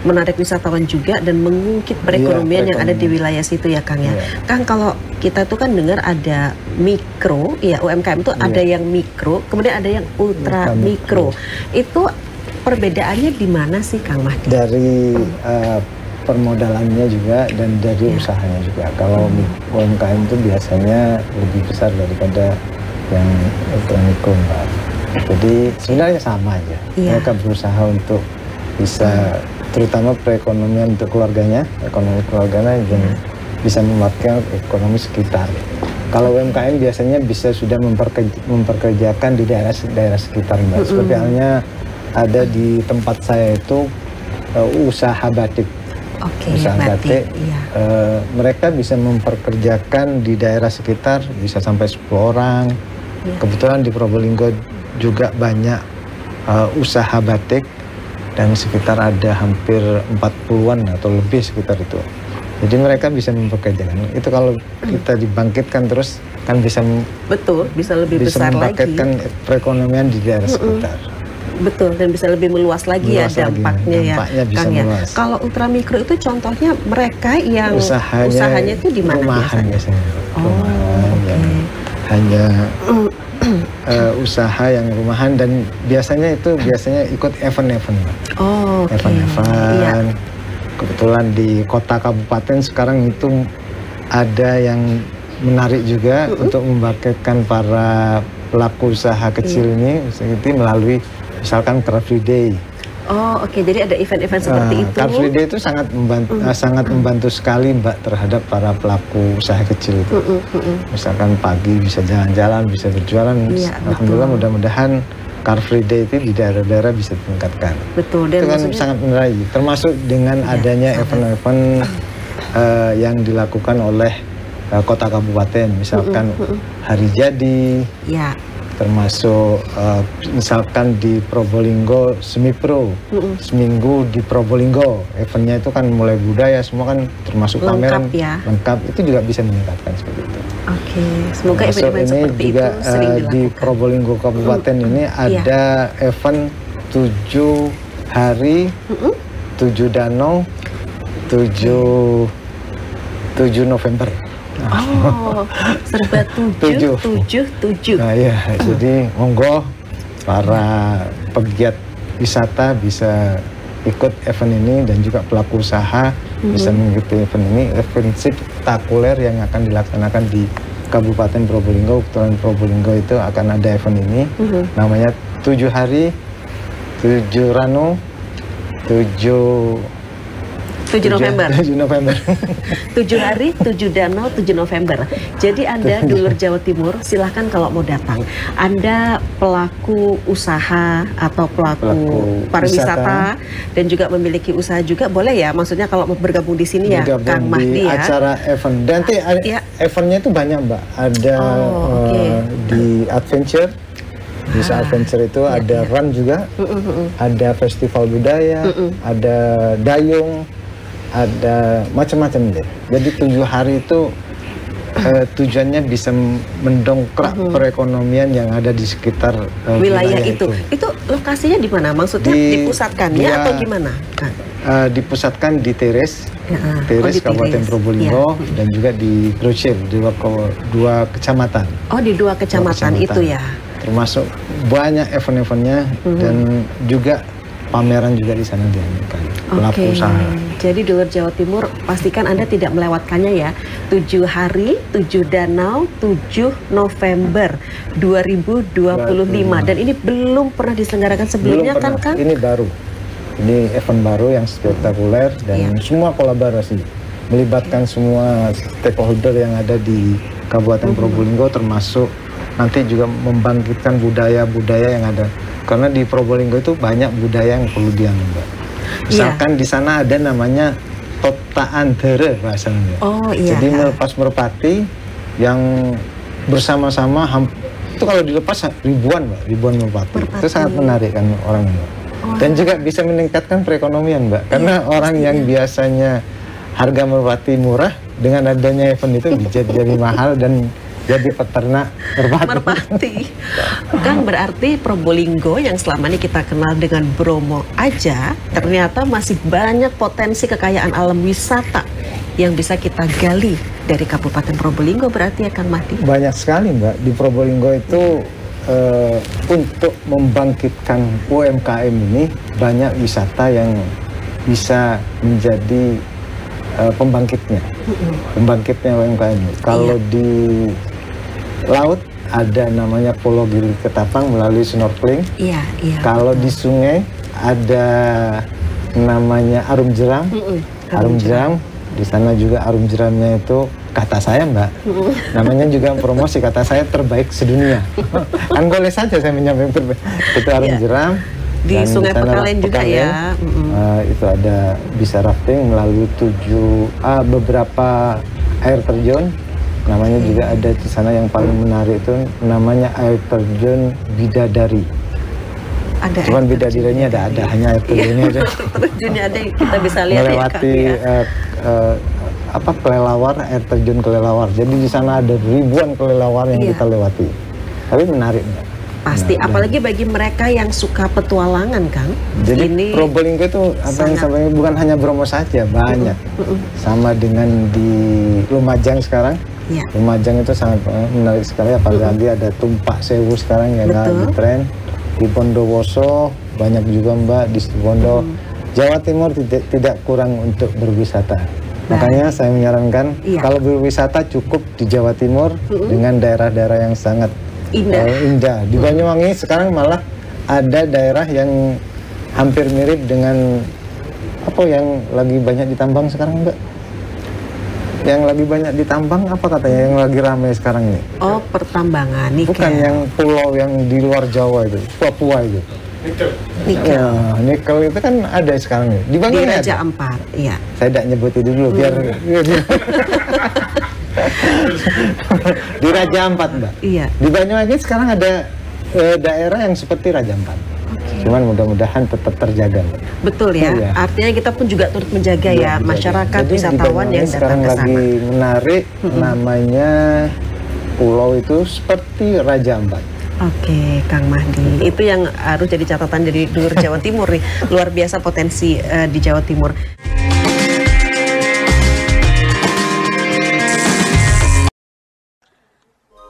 Speaker 1: menarik wisatawan juga dan mengungkit perekonomian yang ada di wilayah situ ya Kang ya. Kang, kalau kita tuh kan dengar ada mikro, ya UMKM itu ada yang mikro, kemudian ada yang ultra mikro. Itu perbedaannya di mana sih Kang Mahdi?
Speaker 2: Dari permodalannya juga dan dari usahanya juga. Kalau UMKM itu biasanya lebih besar daripada yang ultra mikro, Mbak. Jadi sebenarnya sama aja. Mereka berusaha untuk bisa, terutama perekonomian untuk keluarganya, ekonomi keluarganya dan bisa memakai ekonomi sekitar. Kalau UMKM biasanya bisa sudah memperkerjakan di daerah sekitar, Mbak. Seperti halnya ada di tempat saya itu usaha batik. Usaha batik. Mereka bisa memperkerjakan di daerah sekitar bisa sampai 10 orang. Kebetulan di Probolinggo juga banyak usaha batik dan sekitar ada hampir 40-an atau lebih sekitar itu. Jadi mereka bisa mempekerjakan. Itu kalau kita dibangkitkan terus kan bisa
Speaker 1: bisa lebih besar lagi.
Speaker 2: Bisa membangkitkan perekonomian di daerah sekitar.
Speaker 1: Betul, dan bisa lebih meluas lagi dampaknya ya Kang ya. Kalau ultra mikro itu contohnya mereka yang usahanya itu di mana biasanya?
Speaker 2: Hanya usaha yang rumahan dan biasanya ikut event-event. Event-event. Kebetulan di kota kabupaten sekarang itu ada yang menarik juga untuk membangkitkan para pelaku usaha kecil ini melalui misalkan Car Free Day.
Speaker 1: Jadi ada event-event seperti itu.
Speaker 2: Car Free Day itu sangat membantu sekali Mbak terhadap para pelaku usaha kecil itu. Misalkan pagi bisa jalan-jalan, bisa berjualan. Alhamdulillah, mudah-mudahan Car Free Day itu di daerah-daerah bisa ditingkatkan.
Speaker 1: Betul. Dan
Speaker 2: itu kan sangat menarik. Termasuk dengan adanya event-event yang dilakukan oleh kota kabupaten, misalkan hari jadi. termasuk misalkan di Probolinggo Semipro, seminggu di Probolinggo, eventnya itu kan mulai budaya semua kan termasuk
Speaker 1: Lengkap
Speaker 2: pameran
Speaker 1: ya.
Speaker 2: lengkap, itu juga bisa meningkatkan seperti itu.
Speaker 1: Oke, semoga
Speaker 2: Termasuk
Speaker 1: event-event
Speaker 2: ini
Speaker 1: seperti
Speaker 2: juga
Speaker 1: itu sering
Speaker 2: di
Speaker 1: dilakukan.
Speaker 2: Probolinggo Kabupaten ini ada event 7 hari, 7 danau, 7 November.
Speaker 1: Oh, serba 7.
Speaker 2: Nah ya, jadi monggo para pegiat wisata bisa ikut event ini dan juga pelaku usaha bisa mengikuti event ini. Event spektakuler yang akan dilaksanakan di Kabupaten Probolinggo, Kepulauan Probolinggo itu akan ada event ini. Namanya 7 hari, 7 ranu, 7
Speaker 1: November.
Speaker 2: 7 November.
Speaker 1: 7 hari, 7 danau, 7 November. Jadi Anda dulur Jawa Timur, silahkan kalau mau datang. Anda pelaku usaha atau pelaku pariwisata dan juga memiliki usaha juga boleh ya. Maksudnya kalau mau bergabung di sini ya, Kang Mahdi ya.
Speaker 2: Acara event. Dan nanti eventnya itu banyak Mbak. Ada di adventure. Di adventure itu ada run juga, ada festival budaya, ada dayung, ada macam-macam deh. Jadi 7 hari itu tujuannya bisa mendongkrak perekonomian yang ada di sekitar
Speaker 1: wilayah itu. Itu lokasinya di mana? Maksudnya dipusatkannya atau gimana?
Speaker 2: Dipusatkan di Teres, Kabupaten Probolinggo, dan juga di Grosir, di dua kecamatan.
Speaker 1: Oh, di 2 kecamatan itu ya.
Speaker 2: Termasuk banyak event-eventnya dan juga pameran juga di sana diadakan pelaku usaha.
Speaker 1: Jadi dulur Jawa Timur pastikan Anda tidak melewatkannya ya. 7 hari, 7 danau, 7 November 2025 dan ini belum pernah diselenggarakan sebelumnya kan Kang?
Speaker 2: Ini baru. Ini event baru yang spektakuler dan semua kolaborasi melibatkan semua stakeholder yang ada di Kabupaten Probolinggo, termasuk nanti juga membangkitkan budaya-budaya yang ada. Karena di Probolinggo itu banyak budaya yang perlu dianggap. Misalkan di sana ada namanya Totaan Dere bahasanya. Jadi melepas merpati yang bersama-sama itu kalau dilepas ribuan merpati. Itu sangat menarik kan orang Mbak. Dan juga bisa meningkatkan perekonomian Mbak. Karena orang yang biasanya harga merpati murah dengan adanya event itu jadi mahal dan jadi peternak merpati.
Speaker 1: Kan berarti Probolinggo yang selama ini kita kenal dengan Bromo aja, ternyata masih banyak potensi kekayaan alam wisata yang bisa kita gali dari Kabupaten Probolinggo berarti ya Kang Mahdi?
Speaker 2: Banyak sekali Mbak, di Probolinggo itu untuk membangkitkan UMKM ini banyak wisata yang bisa menjadi pembangkitnya UMKM. Kalau di laut ada namanya Pulau Gili Ketapang melalui snorkeling. Kalau di sungai ada namanya Arum Jeram. Arum Jeram. Di sana juga arum jeramnya itu kata saya Mbak. Namanya juga promosi, kata saya terbaik sedunia. Kan boleh saja saya menyampaikan terbaik. Itu Arum Jeram.
Speaker 1: Di Sungai Pekalen juga ya.
Speaker 2: Itu ada bisa rafting melalui beberapa air terjun. Namanya juga ada di sana yang paling menarik itu namanya air terjun Bidadari. Cuman bidadarinya ada hanya air terjunnya aja.
Speaker 1: Terjunnya ada yang kita bisa lihat
Speaker 2: melewati kelelawar, air terjun kelelawar. Jadi di sana ada ribuan kelelawar yang kita lewati. Tapi menarik.
Speaker 1: Pasti, apalagi bagi mereka yang suka petualangan, Kang.
Speaker 2: Jadi ini Probolinggo itu sampai bukan hanya Bromo saja, banyak. Sama dengan di Lumajang sekarang. Lumajang itu sangat menarik sekali, apalagi ada Tumpak Sewu sekarang yang lagi tren. Di Bondowoso banyak juga Mbak, di Situbondo. Jawa Timur tidak kurang untuk berwisata. Makanya saya menyarankan kalau berwisata cukup di Jawa Timur dengan daerah-daerah yang sangat indah. Di Banyuwangi sekarang malah ada daerah yang hampir mirip dengan yang lagi banyak ditambang sekarang Mbak. Yang lagi banyak ditambang apa katanya yang lagi ramai sekarang ini? Oh,
Speaker 1: pertambangan nikel.
Speaker 2: Bukan yang pulau yang di luar Jawa itu, Papua itu.
Speaker 1: Nikel.
Speaker 2: Nikel itu kan ada sekarang nih. Di
Speaker 1: Raja Ampat, iya.
Speaker 2: Saya tidak nyebut itu dulu biar di Raja Ampat, Mbak.
Speaker 1: Iya.
Speaker 2: Di Banyuwangi sekarang ada daerah yang seperti Raja Ampat. Cuman mudah-mudahan tetap terjaga.
Speaker 1: Betul ya.
Speaker 2: Iya.
Speaker 1: Artinya kita pun juga turut menjaga ya masyarakat
Speaker 2: Jadi
Speaker 1: wisatawan yang
Speaker 2: sekarang
Speaker 1: datang ke sana.
Speaker 2: lagi menarik, namanya pulau itu seperti Raja Ampat.
Speaker 1: Oke, Kang Mahdi. Itu yang harus jadi catatan dari Dur Jawa Timur nih. Luar biasa potensi di Jawa Timur.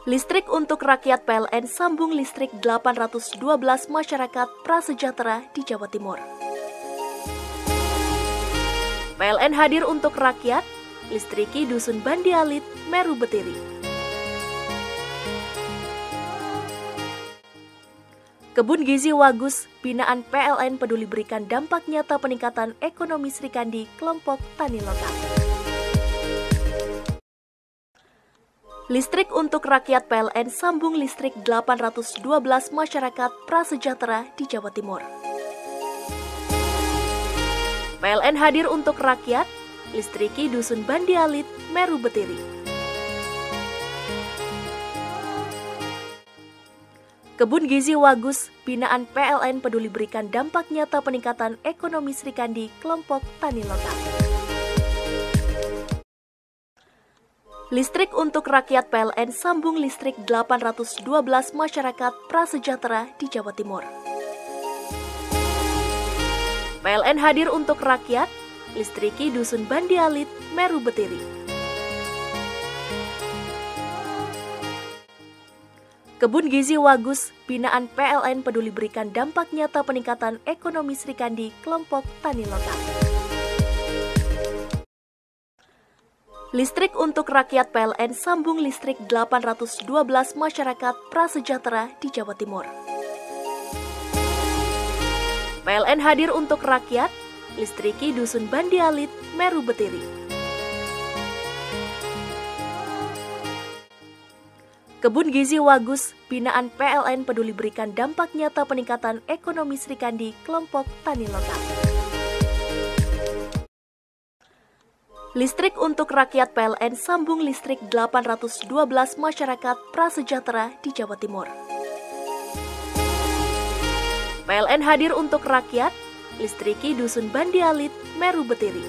Speaker 3: Listrik untuk rakyat PLN sambung listrik 812 masyarakat prasejahtera di Jawa Timur. PLN hadir untuk rakyat, listriki Dusun Bandi Alit, Meru Betiri. Kebun Gizi Wagus, binaan PLN peduli berikan dampak nyata peningkatan ekonomi Srikandi, kelompok tani lokal. Listrik untuk rakyat PLN sambung listrik 812 masyarakat prasejahtera di Jawa Timur. PLN hadir untuk rakyat, listriki Dusun Bandi Alit, Meru Betiri. Kebun Gizi Wagus, binaan PLN peduli berikan dampak nyata peningkatan ekonomi Srikandi, kelompok tani lokal. Listrik untuk rakyat PLN sambung listrik 812 masyarakat prasejahtera di Jawa Timur. PLN hadir untuk rakyat, listriki Dusun Bandi Alit, Meru Betiri. Kebun Gizi Wagus, binaan PLN peduli berikan dampak nyata peningkatan ekonomi Srikandi, kelompok tani lokal. Listrik untuk rakyat PLN sambung listrik 812 masyarakat prasejahtera di Jawa Timur. PLN hadir untuk rakyat, listriki Dusun Bandi Alit, Meru Betiri. Kebun Gizi Wagus, binaan PLN peduli berikan dampak nyata peningkatan ekonomi Srikandi, kelompok tani lokal. Listrik untuk rakyat PLN sambung listrik 812 masyarakat prasejahtera di Jawa Timur. PLN hadir untuk rakyat, listriki Dusun Bandi Alit, Meru Betiri.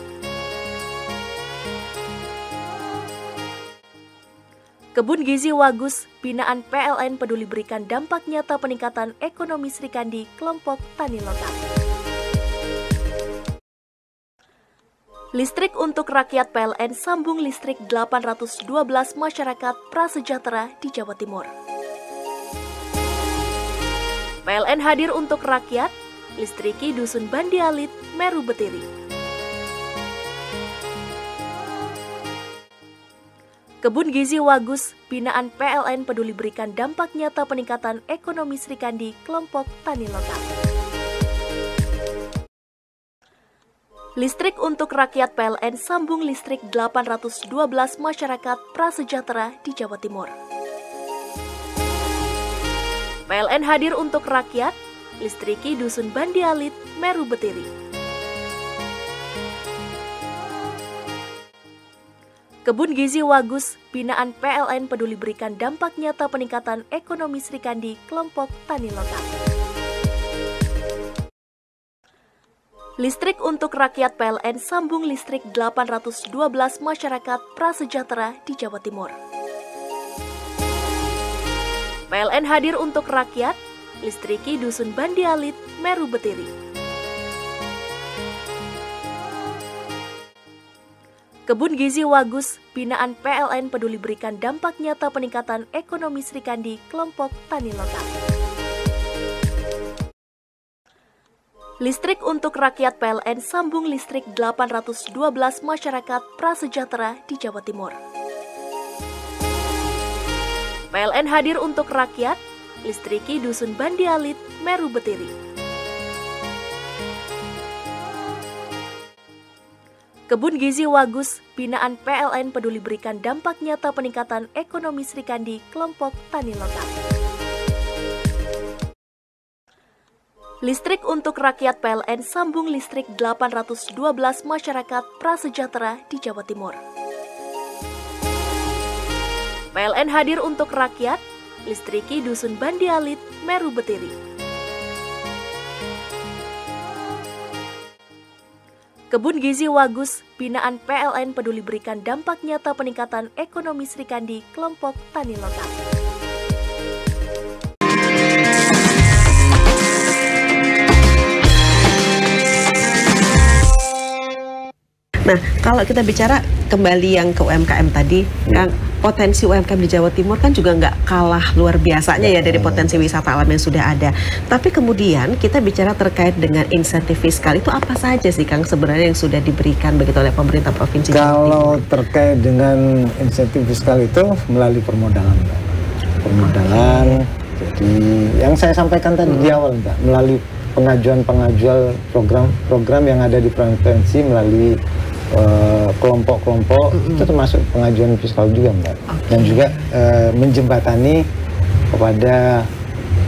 Speaker 3: Kebun Gizi Wagus, binaan PLN peduli berikan dampak nyata peningkatan ekonomi Srikandi, kelompok tani lokal. Listrik untuk rakyat PLN sambung listrik 812 masyarakat prasejahtera di Jawa Timur. PLN hadir untuk rakyat, listriki Dusun Bandi Alit, Meru Betiri. Kebun Gizi Wagus, binaan PLN peduli berikan dampak nyata peningkatan ekonomi Srikandi, kelompok tani lokal. Listrik untuk rakyat PLN sambung listrik 812 masyarakat prasejahtera di Jawa Timur. PLN hadir untuk rakyat, listriki Dusun Bandi Alit, Meru Betiri. Kebun Gizi Wagus, binaan PLN peduli berikan dampak nyata peningkatan ekonomi Srikandi, kelompok tani lokal. Listrik untuk rakyat PLN sambung listrik 812 masyarakat prasejahtera di Jawa Timur. PLN hadir untuk rakyat, listriki Dusun Bandi Alit, Meru Betiri. Kebun Gizi Wagus, binaan PLN peduli berikan dampak nyata peningkatan ekonomi Srikandi, kelompok tani lokal. Listrik untuk rakyat PLN sambung listrik 812 masyarakat prasejahtera di Jawa Timur. PLN hadir untuk rakyat, listriki Dusun Bandi Alit, Meru Betiri. Kebun Gizi Wagus, binaan PLN peduli berikan dampak nyata peningkatan ekonomi Srikandi, kelompok tani lokal. Listrik untuk rakyat PLN sambung listrik 812 masyarakat prasejahtera di Jawa Timur. PLN hadir untuk rakyat, listriki Dusun Bandialit, Meru Betiri. Kebun Gizi Wagus, binaan PLN peduli berikan dampak nyata peningkatan ekonomi Srikandi, kelompok tani lokal.
Speaker 1: Nah, kalau kita bicara kembali yang ke UMKM tadi, Kang, potensi UMKM di Jawa Timur kan juga nggak kalah luar biasanya ya dari potensi wisata alam yang sudah ada. Tapi kemudian kita bicara terkait dengan insentif fiskal, itu apa saja sih Kang sebenarnya yang sudah diberikan begitu oleh pemerintah Provinsi Jawa Timur?
Speaker 2: Kalau terkait dengan insentif fiskal itu melalui permodalan, Mbak. Permodalan, jadi yang saya sampaikan tadi di awal, Mbak, melalui pengajuan program yang ada di provinsi melalui kelompok-kelompok, itu termasuk pengajuan fiskal juga, Mbak. Dan juga menjembatani kepada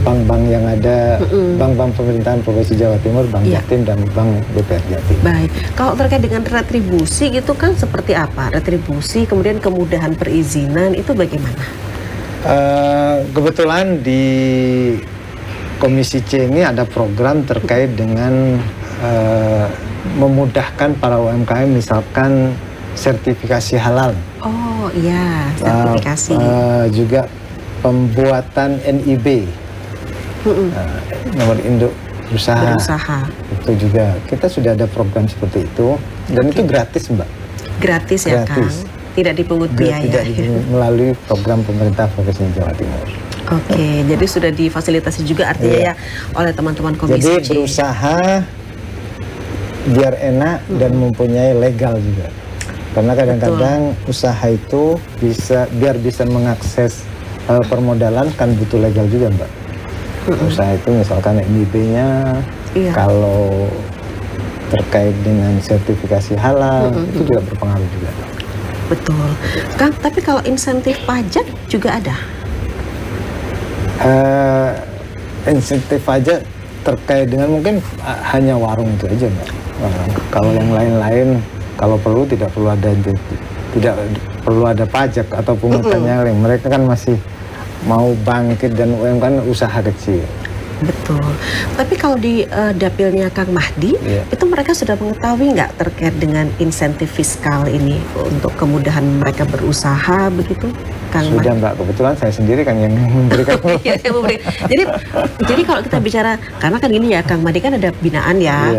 Speaker 2: bank-bank yang ada, bank-bank pemerintahan Provinsi Jawa Timur, Bank Jatim dan Bank BPR Jatim.
Speaker 1: Baik, kalau terkait dengan retribusi gitu kan seperti apa? Retribusi, kemudian kemudahan perizinan, itu bagaimana?
Speaker 2: Kebetulan di Komisi C ini ada program terkait dengan memudahkan para UMKM, misalkan sertifikasi halal.
Speaker 1: Oh iya, sertifikasi.
Speaker 2: Juga pembuatan NIB, nomor induk berusaha. Itu juga kita sudah ada program seperti itu, dan itu gratis, Mbak.
Speaker 1: Gratis ya, Kang? Tidak dipungut biaya?
Speaker 2: Tidak melalui program pemerintah Provinsi Jawa Timur.
Speaker 1: Oke, jadi sudah difasilitasi juga artinya ya oleh teman-teman Komisi C.
Speaker 2: Jadi berusaha biar enak dan mempunyai legal juga. Karena kadang-kadang usaha itu biar bisa mengakses permodalan kan butuh legal juga, Mbak. Usaha itu misalkan NIB-nya, kalau terkait dengan sertifikasi halal, itu juga berpengaruh juga.
Speaker 1: Betul. Kang, tapi kalau insentif pajak juga ada?
Speaker 2: Insentif pajak terkait dengan mungkin hanya warung itu aja, Mbak. Kalau yang lain-lain, kalau perlu tidak perlu ada pajak atau pungutan yang lain. Mereka kan masih mau bangkit dan UMKM usaha kecil.
Speaker 1: Betul. Tapi kalau di dapilnya Kang Mahdi, itu mereka sudah mengetahui nggak terkait dengan insentif fiskal ini untuk kemudahan mereka berusaha begitu, Kang Mahdi?
Speaker 2: Sudah, Mbak. Kebetulan saya sendiri kan yang memberikan.
Speaker 1: Jadi kalau kita bicara, karena kan gini ya, Kang Mahdi kan ada binaan ya.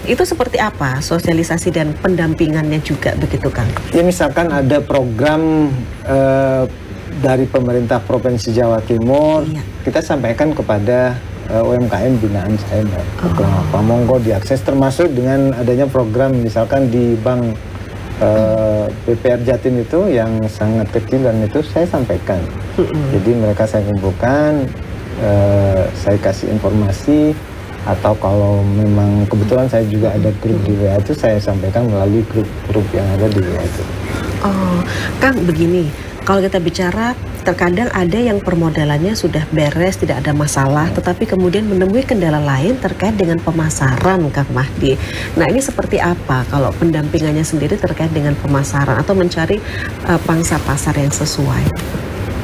Speaker 1: Itu seperti apa sosialisasi dan pendampingannya juga begitu, Kang?
Speaker 2: Ya misalkan ada program dari pemerintah Provinsi Jawa Timur, kita sampaikan kepada UMKM binaan saya, Mbak. Apa monggo diakses, termasuk dengan adanya program misalkan di Bank BPR Jatim itu yang sangat kecil, dan itu saya sampaikan. Jadi mereka saya kumpulkan, saya kasih informasi, atau kalau memang kebetulan saya juga ada grup di WA itu, saya sampaikan melalui grup-grup yang ada di WA itu.
Speaker 1: Oh, Kang, begini, kalau kita bicara terkadang ada yang permodalannya sudah beres, tidak ada masalah, tetapi kemudian menemui kendala lain terkait dengan pemasaran, Kang Mahdi. Nah, ini seperti apa kalau pendampingannya sendiri terkait dengan pemasaran atau mencari pangsa pasar yang sesuai?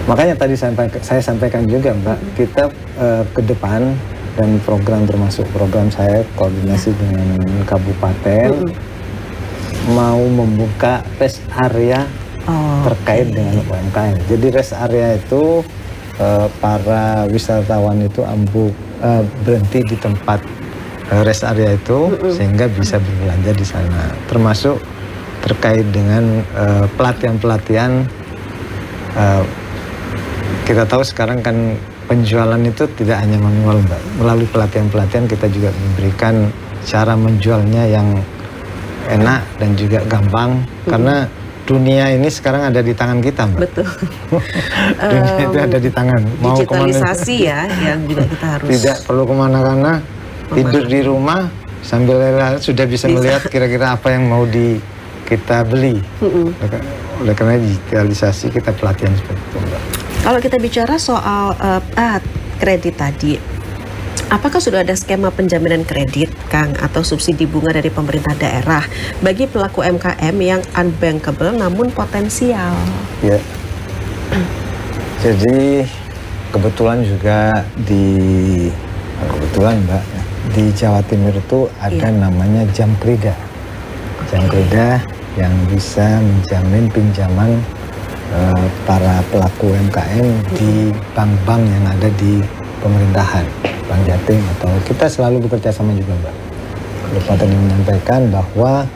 Speaker 2: Makanya tadi saya sampaikan juga, Mbak, kita ke depan, dan program termasuk program saya koordinasi dengan kabupaten, mau membuka rest area terkait dengan UMKM. Jadi rest area itu para wisatawan itu berhenti di tempat rest area itu sehingga bisa berbelanja di sana. Termasuk terkait dengan pelatihan-pelatihan. Kita tahu sekarang kan penjualan itu tidak hanya manual, Mbak. Melalui pelatihan-pelatihan kita juga memberikan cara menjualnya yang enak dan juga gampang, karena dunia ini sekarang ada di tangan kita, Mbak.
Speaker 1: Betul.
Speaker 2: Dunia itu ada di tangan. Mau
Speaker 1: digitalisasi ya, yang juga kita harus.
Speaker 2: Tidak perlu kemana-mana, tidur di rumah sambil sudah bisa melihat kira-kira apa yang mau kita beli. Oleh karena digitalisasi kita pelatihan seperti itu, Mbak.
Speaker 1: Kalau kita bicara soal kredit tadi, apakah sudah ada skema penjaminan kredit, Kang, atau subsidi bunga dari pemerintah daerah bagi pelaku UMKM yang unbankable namun potensial?
Speaker 2: Ya. Jadi kebetulan juga kebetulan Mbak, di Jawa Timur itu ada namanya Jamkrida. Jamkrida yang bisa menjamin pinjaman para pelaku UMKM di bank-bank yang ada di pemerintahan, Bank Jatim, atau kita selalu bekerja sama juga Mbak. Lupa tadi menyampaikan bahwa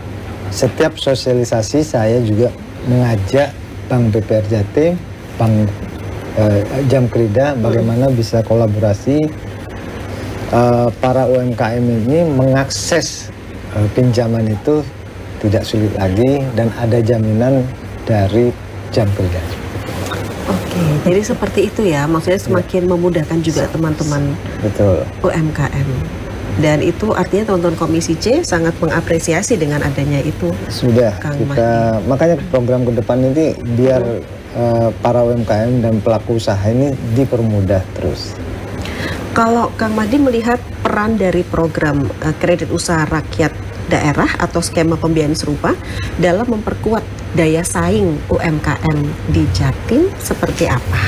Speaker 2: setiap sosialisasi saya juga mengajak Bank BPR Jatim, Bank Jamkrida bagaimana bisa kolaborasi para UMKM ini mengakses pinjaman itu tidak sulit lagi dan ada jaminan dari Jamkrida.
Speaker 1: Oke, jadi seperti itu ya, maksudnya semakin memudahkan juga teman-teman UMKM. Dan itu artinya teman-teman Komisi C sangat mengapresiasi dengan adanya itu.
Speaker 2: Sudah, makanya program ke depan ini biar para UMKM dan pelaku usaha ini dipermudah terus.
Speaker 1: Kalau Kang Mahdi melihat peran dari program kredit usaha rakyat daerah atau skema pembiayaan serupa dalam memperkuat daya saing UMKM di Jatim seperti apa?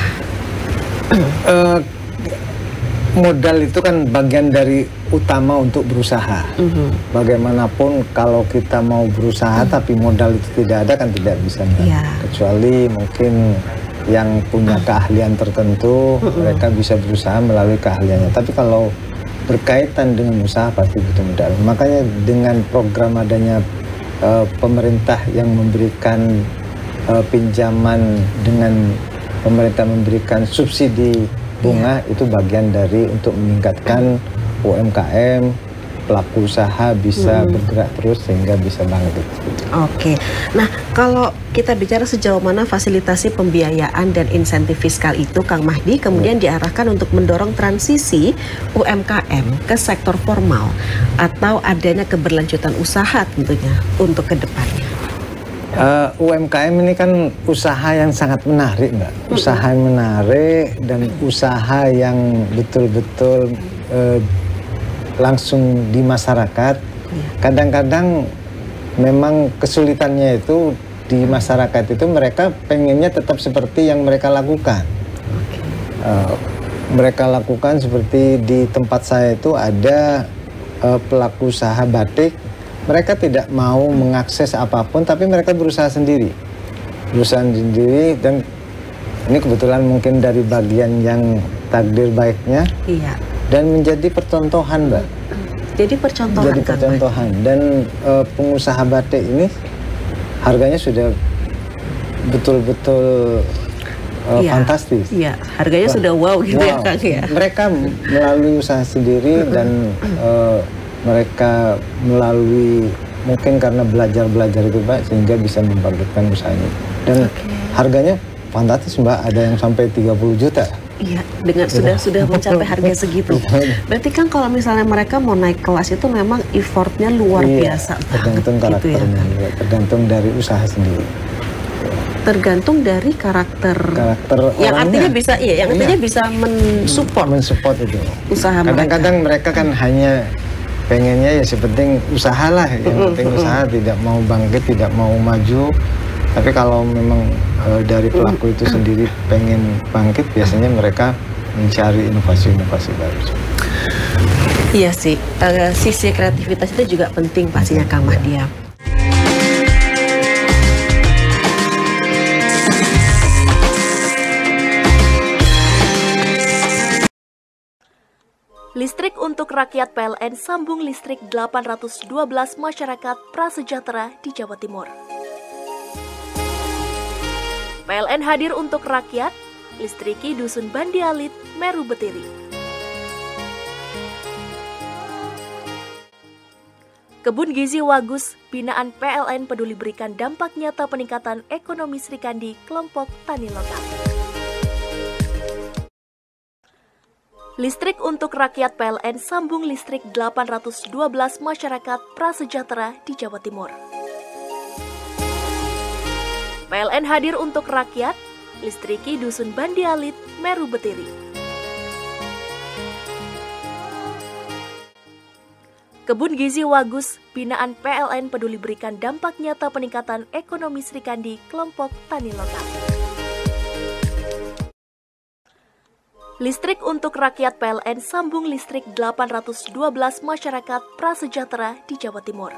Speaker 2: Modal itu kan bagian dari utama untuk berusaha. Bagaimanapun kalau kita mau berusaha tapi modal itu tidak ada kan tidak bisa. Kecuali mungkin yang punya keahlian tertentu, mereka bisa berusaha melalui keahliannya. Tapi kalau berkaitan dengan usaha pasti butuh modal. Makanya dengan program adanya pemerintah yang memberikan pinjaman, dengan pemerintah memberikan subsidi bunga, itu bagian dari untuk meningkatkan UMKM, pelaku usaha bisa bergerak terus sehingga bisa bangkit.
Speaker 1: Oke, nah kalau kita bicara sejauh mana fasilitasi pembiayaan dan insentif fiskal itu, Kang Mahdi, kemudian diarahkan untuk mendorong transisi UMKM ke sektor formal atau adanya keberlanjutan usaha tentunya untuk ke depannya.
Speaker 2: UMKM ini kan usaha yang sangat menarik Mbak, usaha yang menarik dan usaha yang betul-betul langsung di masyarakat. Kadang-kadang memang kesulitannya itu di masyarakat itu mereka pengennya tetap seperti yang mereka lakukan. Mereka lakukan seperti di tempat saya itu ada pelaku usaha batik. Mereka tidak mau mengakses apapun, tapi mereka berusaha sendiri. Berusaha sendiri, dan ini kebetulan mungkin dari bagian yang takdir baiknya. Dan menjadi percontohan, Mbak.
Speaker 1: Jadi percontohan.
Speaker 2: Jadi percontohan. Dan pengusaha batik ini harganya sudah betul-betul fantastis.
Speaker 1: Iya, harganya sudah wow gitu ya, Kang ya.
Speaker 2: Mereka melalui usaha sendiri dan mereka melalui mungkin karena belajar itu Mbak, sehingga bisa membangkitkan usahanya. Dan harganya fantastis Mbak, ada yang sampai 30 juta.
Speaker 1: Iya, dengan sudah mencapai harga segitu. Berarti kan kalau misalnya mereka mau naik kelas itu memang effortnya luar biasa.
Speaker 2: Tergantung karakternya, gitu ya. Tergantung dari usaha sendiri.
Speaker 1: Tergantung dari karakter yang artinya bisa, yang artinya bisa mensupport itu usaha mereka.
Speaker 2: Kadang-kadang mereka kan hanya pengennya ya sepenting usahalah, yang penting usaha, tidak mau bangkit, tidak mau maju. Tapi kalau memang dari pelaku itu sendiri pengen bangkit, biasanya mereka mencari inovasi-inovasi baru.
Speaker 1: Iya sih, sisi kreativitas itu juga penting pastinya, Kang Mahdi.
Speaker 3: Listrik untuk rakyat PLN sambung listrik 812 masyarakat prasejahtera di Jawa Timur. PLN hadir untuk rakyat, listriki Dusun Bandi Alit, Meru Betiri. Kebun Gizi Wagus, binaan PLN peduli berikan dampak nyata peningkatan ekonomi Srikandi, kelompok tani lokal. Listrik untuk rakyat PLN sambung listrik 812 masyarakat prasejahtera di Jawa Timur. PLN hadir untuk rakyat, listriki Dusun Bandi Alit, Meru Betiri. Kebun Gizi Wagus, binaan PLN peduli berikan dampak nyata peningkatan ekonomi Srikandi, kelompok tani lokal. Listrik untuk rakyat PLN sambung listrik 812 masyarakat prasejahtera di Jawa Timur.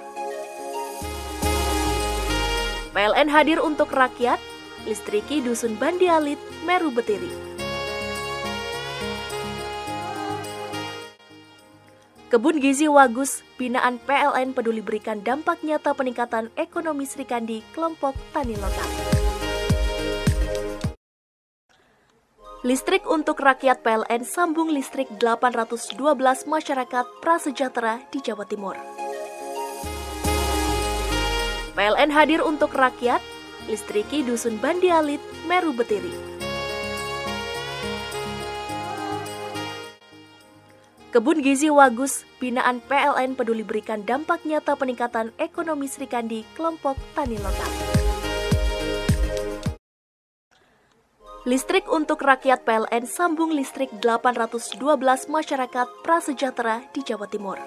Speaker 3: PLN hadir untuk rakyat, listriki Dusun Bandialit, Meru Betiri. Kebun Gizi Wagus, binaan PLN peduli berikan dampak nyata peningkatan ekonomi Srikandi kelompok tani lokal. Listrik untuk rakyat PLN sambung listrik 812 masyarakat prasejahtera di Jawa Timur. PLN hadir untuk rakyat, listriki Dusun Bandialit, Meru Betiri. Kebun Gizi Wagus, binaan PLN peduli berikan dampak nyata peningkatan ekonomi Srikandi kelompok tani lokal. Listrik untuk rakyat PLN sambung listrik 812 masyarakat prasejahtera di Jawa Timur.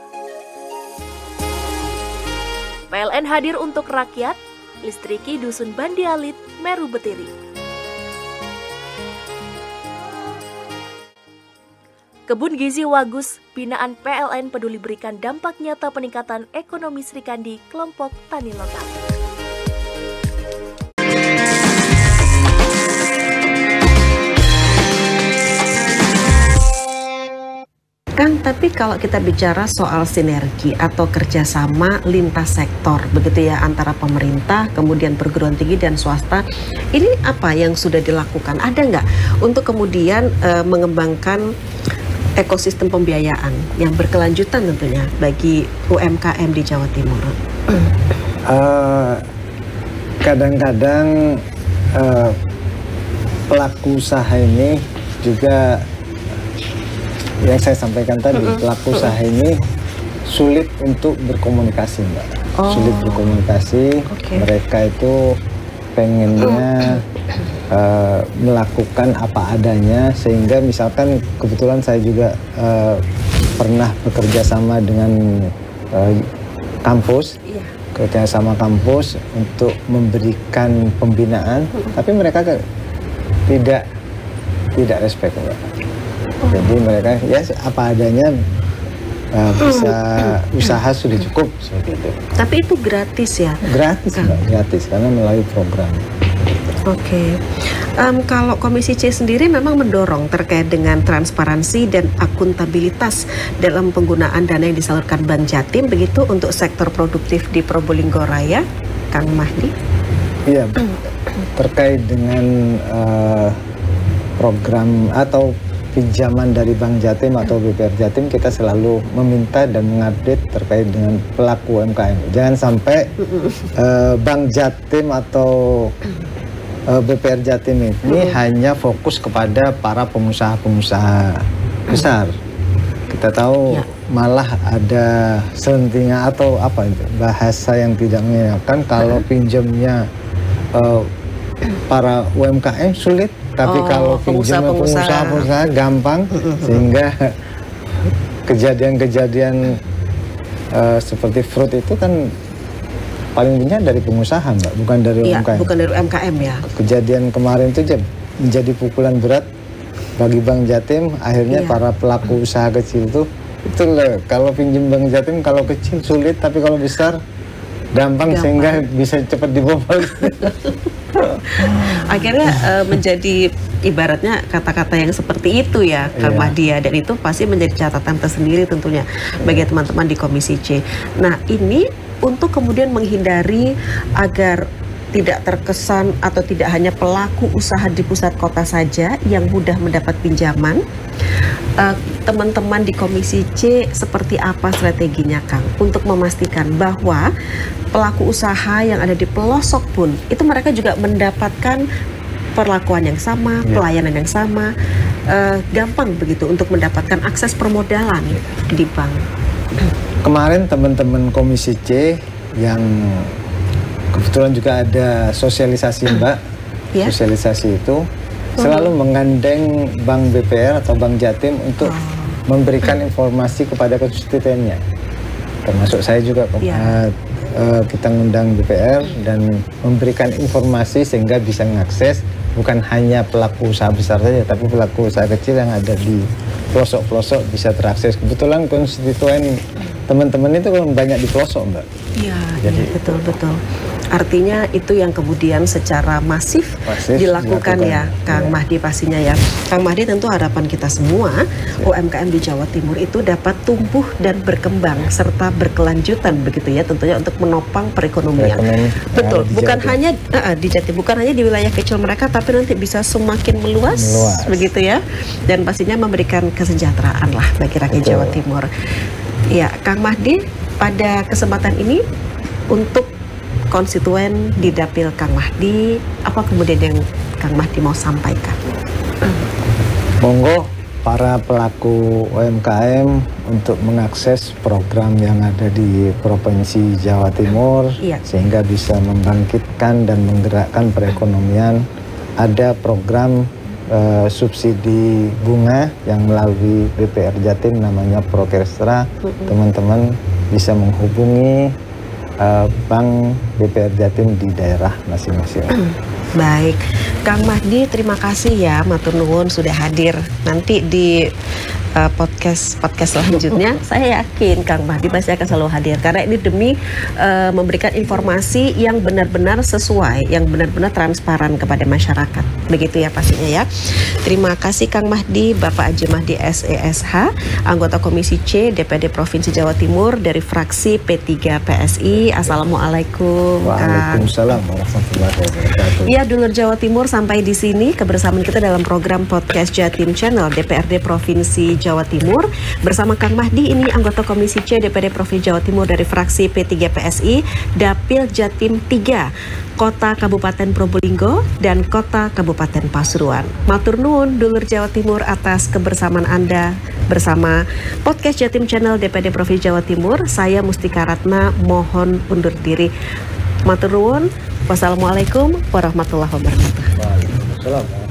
Speaker 3: PLN hadir untuk rakyat, listriki Dusun Bandialit, Meru Betiri. Kebun Gizi Wagus, binaan PLN peduli berikan dampak nyata peningkatan ekonomi Srikandi kelompok tani lokal.
Speaker 1: Kang, tapi kalau kita bicara soal sinergi atau kerjasama lintas sektor, begitu ya, antara pemerintah, kemudian perguruan tinggi dan swasta, ini apa yang sudah dilakukan? Ada nggak untuk kemudian mengembangkan ekosistem pembiayaan yang berkelanjutan tentunya bagi UMKM di Jawa Timur?
Speaker 2: Kadang-kadang pelaku usaha ini juga, yang saya sampaikan tadi, pelaku usaha ini sulit untuk berkomunikasi, Mbak. Sulit berkomunikasi. Mereka itu pengennya melakukan apa adanya, sehingga misalkan kebetulan saya juga pernah bekerja sama dengan kampus, kerja sama kampus untuk memberikan pembinaan, tapi mereka tidak respect, Mbak. Jadi mereka ya apa adanya, bisa usaha sudah cukup seperti itu.
Speaker 1: Tapi itu gratis ya?
Speaker 2: Gratis, Mbak, gratis karena melalui program.
Speaker 1: Oke. Kalau Komisi C sendiri memang mendorong terkait dengan transparansi dan akuntabilitas dalam penggunaan dana yang disalurkan Bank Jatim begitu untuk sektor produktif di Probolinggo Raya, Kang Mahdi?
Speaker 2: Iya, terkait dengan program atau pinjaman dari Bank Jatim atau BPR Jatim, kita selalu meminta dan mengupdate terkait dengan pelaku UMKM. Jangan sampai Bank Jatim atau BPR Jatim ini hanya fokus kepada para pengusaha-pengusaha besar. Kita tahu malah ada selentingan atau apa itu, bahasa yang tidak menyenangkan kalau pinjamnya para UMKM sulit. Tapi kalau pinjam pengusaha gampang, sehingga kejadian-kejadian seperti fraud itu kan paling banyak dari pengusaha, Mbak, bukan dari UMKM.
Speaker 1: Bukan dari UMKM ya.
Speaker 2: Kejadian kemarin itu menjadi pukulan berat bagi Bank Jatim. Akhirnya para pelaku usaha kecil itu loh, kalau pinjam Bank Jatim kalau kecil sulit, tapi kalau besar gampang. Sehingga bisa cepat dibobol.
Speaker 1: Akhirnya menjadi ibaratnya kata-kata yang seperti itu ya, Kang Mahdi, dan itu pasti menjadi catatan tersendiri tentunya bagi teman-teman di Komisi C. Nah, ini untuk kemudian menghindari agar tidak terkesan atau tidak hanya pelaku usaha di pusat kota saja yang mudah mendapat pinjaman, teman-teman di Komisi C seperti apa strateginya, Kang, untuk memastikan bahwa pelaku usaha yang ada di pelosok pun itu mereka juga mendapatkan perlakuan yang sama, pelayanan yang sama, gampang begitu untuk mendapatkan akses permodalan di bank.
Speaker 2: Kemarin teman-teman Komisi C yang kebetulan juga ada sosialisasi, Mbak, sosialisasi itu selalu menggandeng Bank BPR atau Bank Jatim untuk memberikan informasi kepada konstituennya. Termasuk saya juga kita mengundang BPR dan memberikan informasi sehingga bisa mengakses bukan hanya pelaku usaha besar saja, tapi pelaku usaha kecil yang ada di pelosok-pelosok bisa terakses. Kebetulan konstituen teman-teman itu kan banyak di pelosok, Mbak.
Speaker 1: Iya, betul. Artinya itu yang kemudian secara masif dilakukan ya, Kang Mahdi pastinya ya. Kang Mahdi, tentu harapan kita semua UMKM di Jawa Timur itu dapat tumbuh dan berkembang serta berkelanjutan begitu ya, tentunya untuk menopang perekonomian. Betul, bukan hanya di Jatim, bukan hanya di wilayah kecil mereka, tapi nanti bisa semakin meluas. Begitu ya. Dan pastinya memberikan kesejahteraan lah bagi rakyat Jawa Timur. Ya, Kang Mahdi, pada kesempatan ini untuk konstituen di Dapil Kang Mahdi, apa kemudian yang Kang Mahdi mau sampaikan?
Speaker 2: Monggo para pelaku UMKM untuk mengakses program yang ada di Provinsi Jawa Timur, sehingga bisa membangkitkan dan menggerakkan perekonomian. Ada program subsidi bunga yang melalui BPR Jatim, namanya Prokerstra. Teman-teman bisa menghubungi Bank BPR Jatim di daerah masing-masing.
Speaker 1: Baik, Kang Mahdi, terima kasih ya, matur nuwun sudah hadir. Nanti di podcast selanjutnya saya yakin Kang Mahdi pasti akan selalu hadir, karena ini demi memberikan informasi yang benar-benar sesuai, yang benar-benar transparan kepada masyarakat, begitu ya pastinya ya. Terima kasih Kang Mahdi, Bapak Haji Mahdi SESH, anggota Komisi C DPD Provinsi Jawa Timur dari fraksi P3 PSI. Assalamualaikum.
Speaker 2: Waalaikumsalam warahmatullahi wabarakatuh.
Speaker 1: Ya, dulur Jawa Timur, sampai di sini kebersamaan kita dalam program podcast Jatim Channel DPRD Provinsi Jawa Timur bersama Kang Mahdi, ini anggota Komisi C DPD Provinsi Jawa Timur dari fraksi P3 PSI Dapil Jatim 3 Kota Kabupaten Probolinggo dan Kota Kabupaten Pasuruan. Matur nuwun dulur Jawa Timur atas kebersamaan Anda bersama podcast Jatim Channel DPD Provinsi Jawa Timur. Saya Mustika Ratna mohon undur diri. Matur nuwun. Wassalamualaikum warahmatullahi wabarakatuh.
Speaker 2: Waalaikumsalam.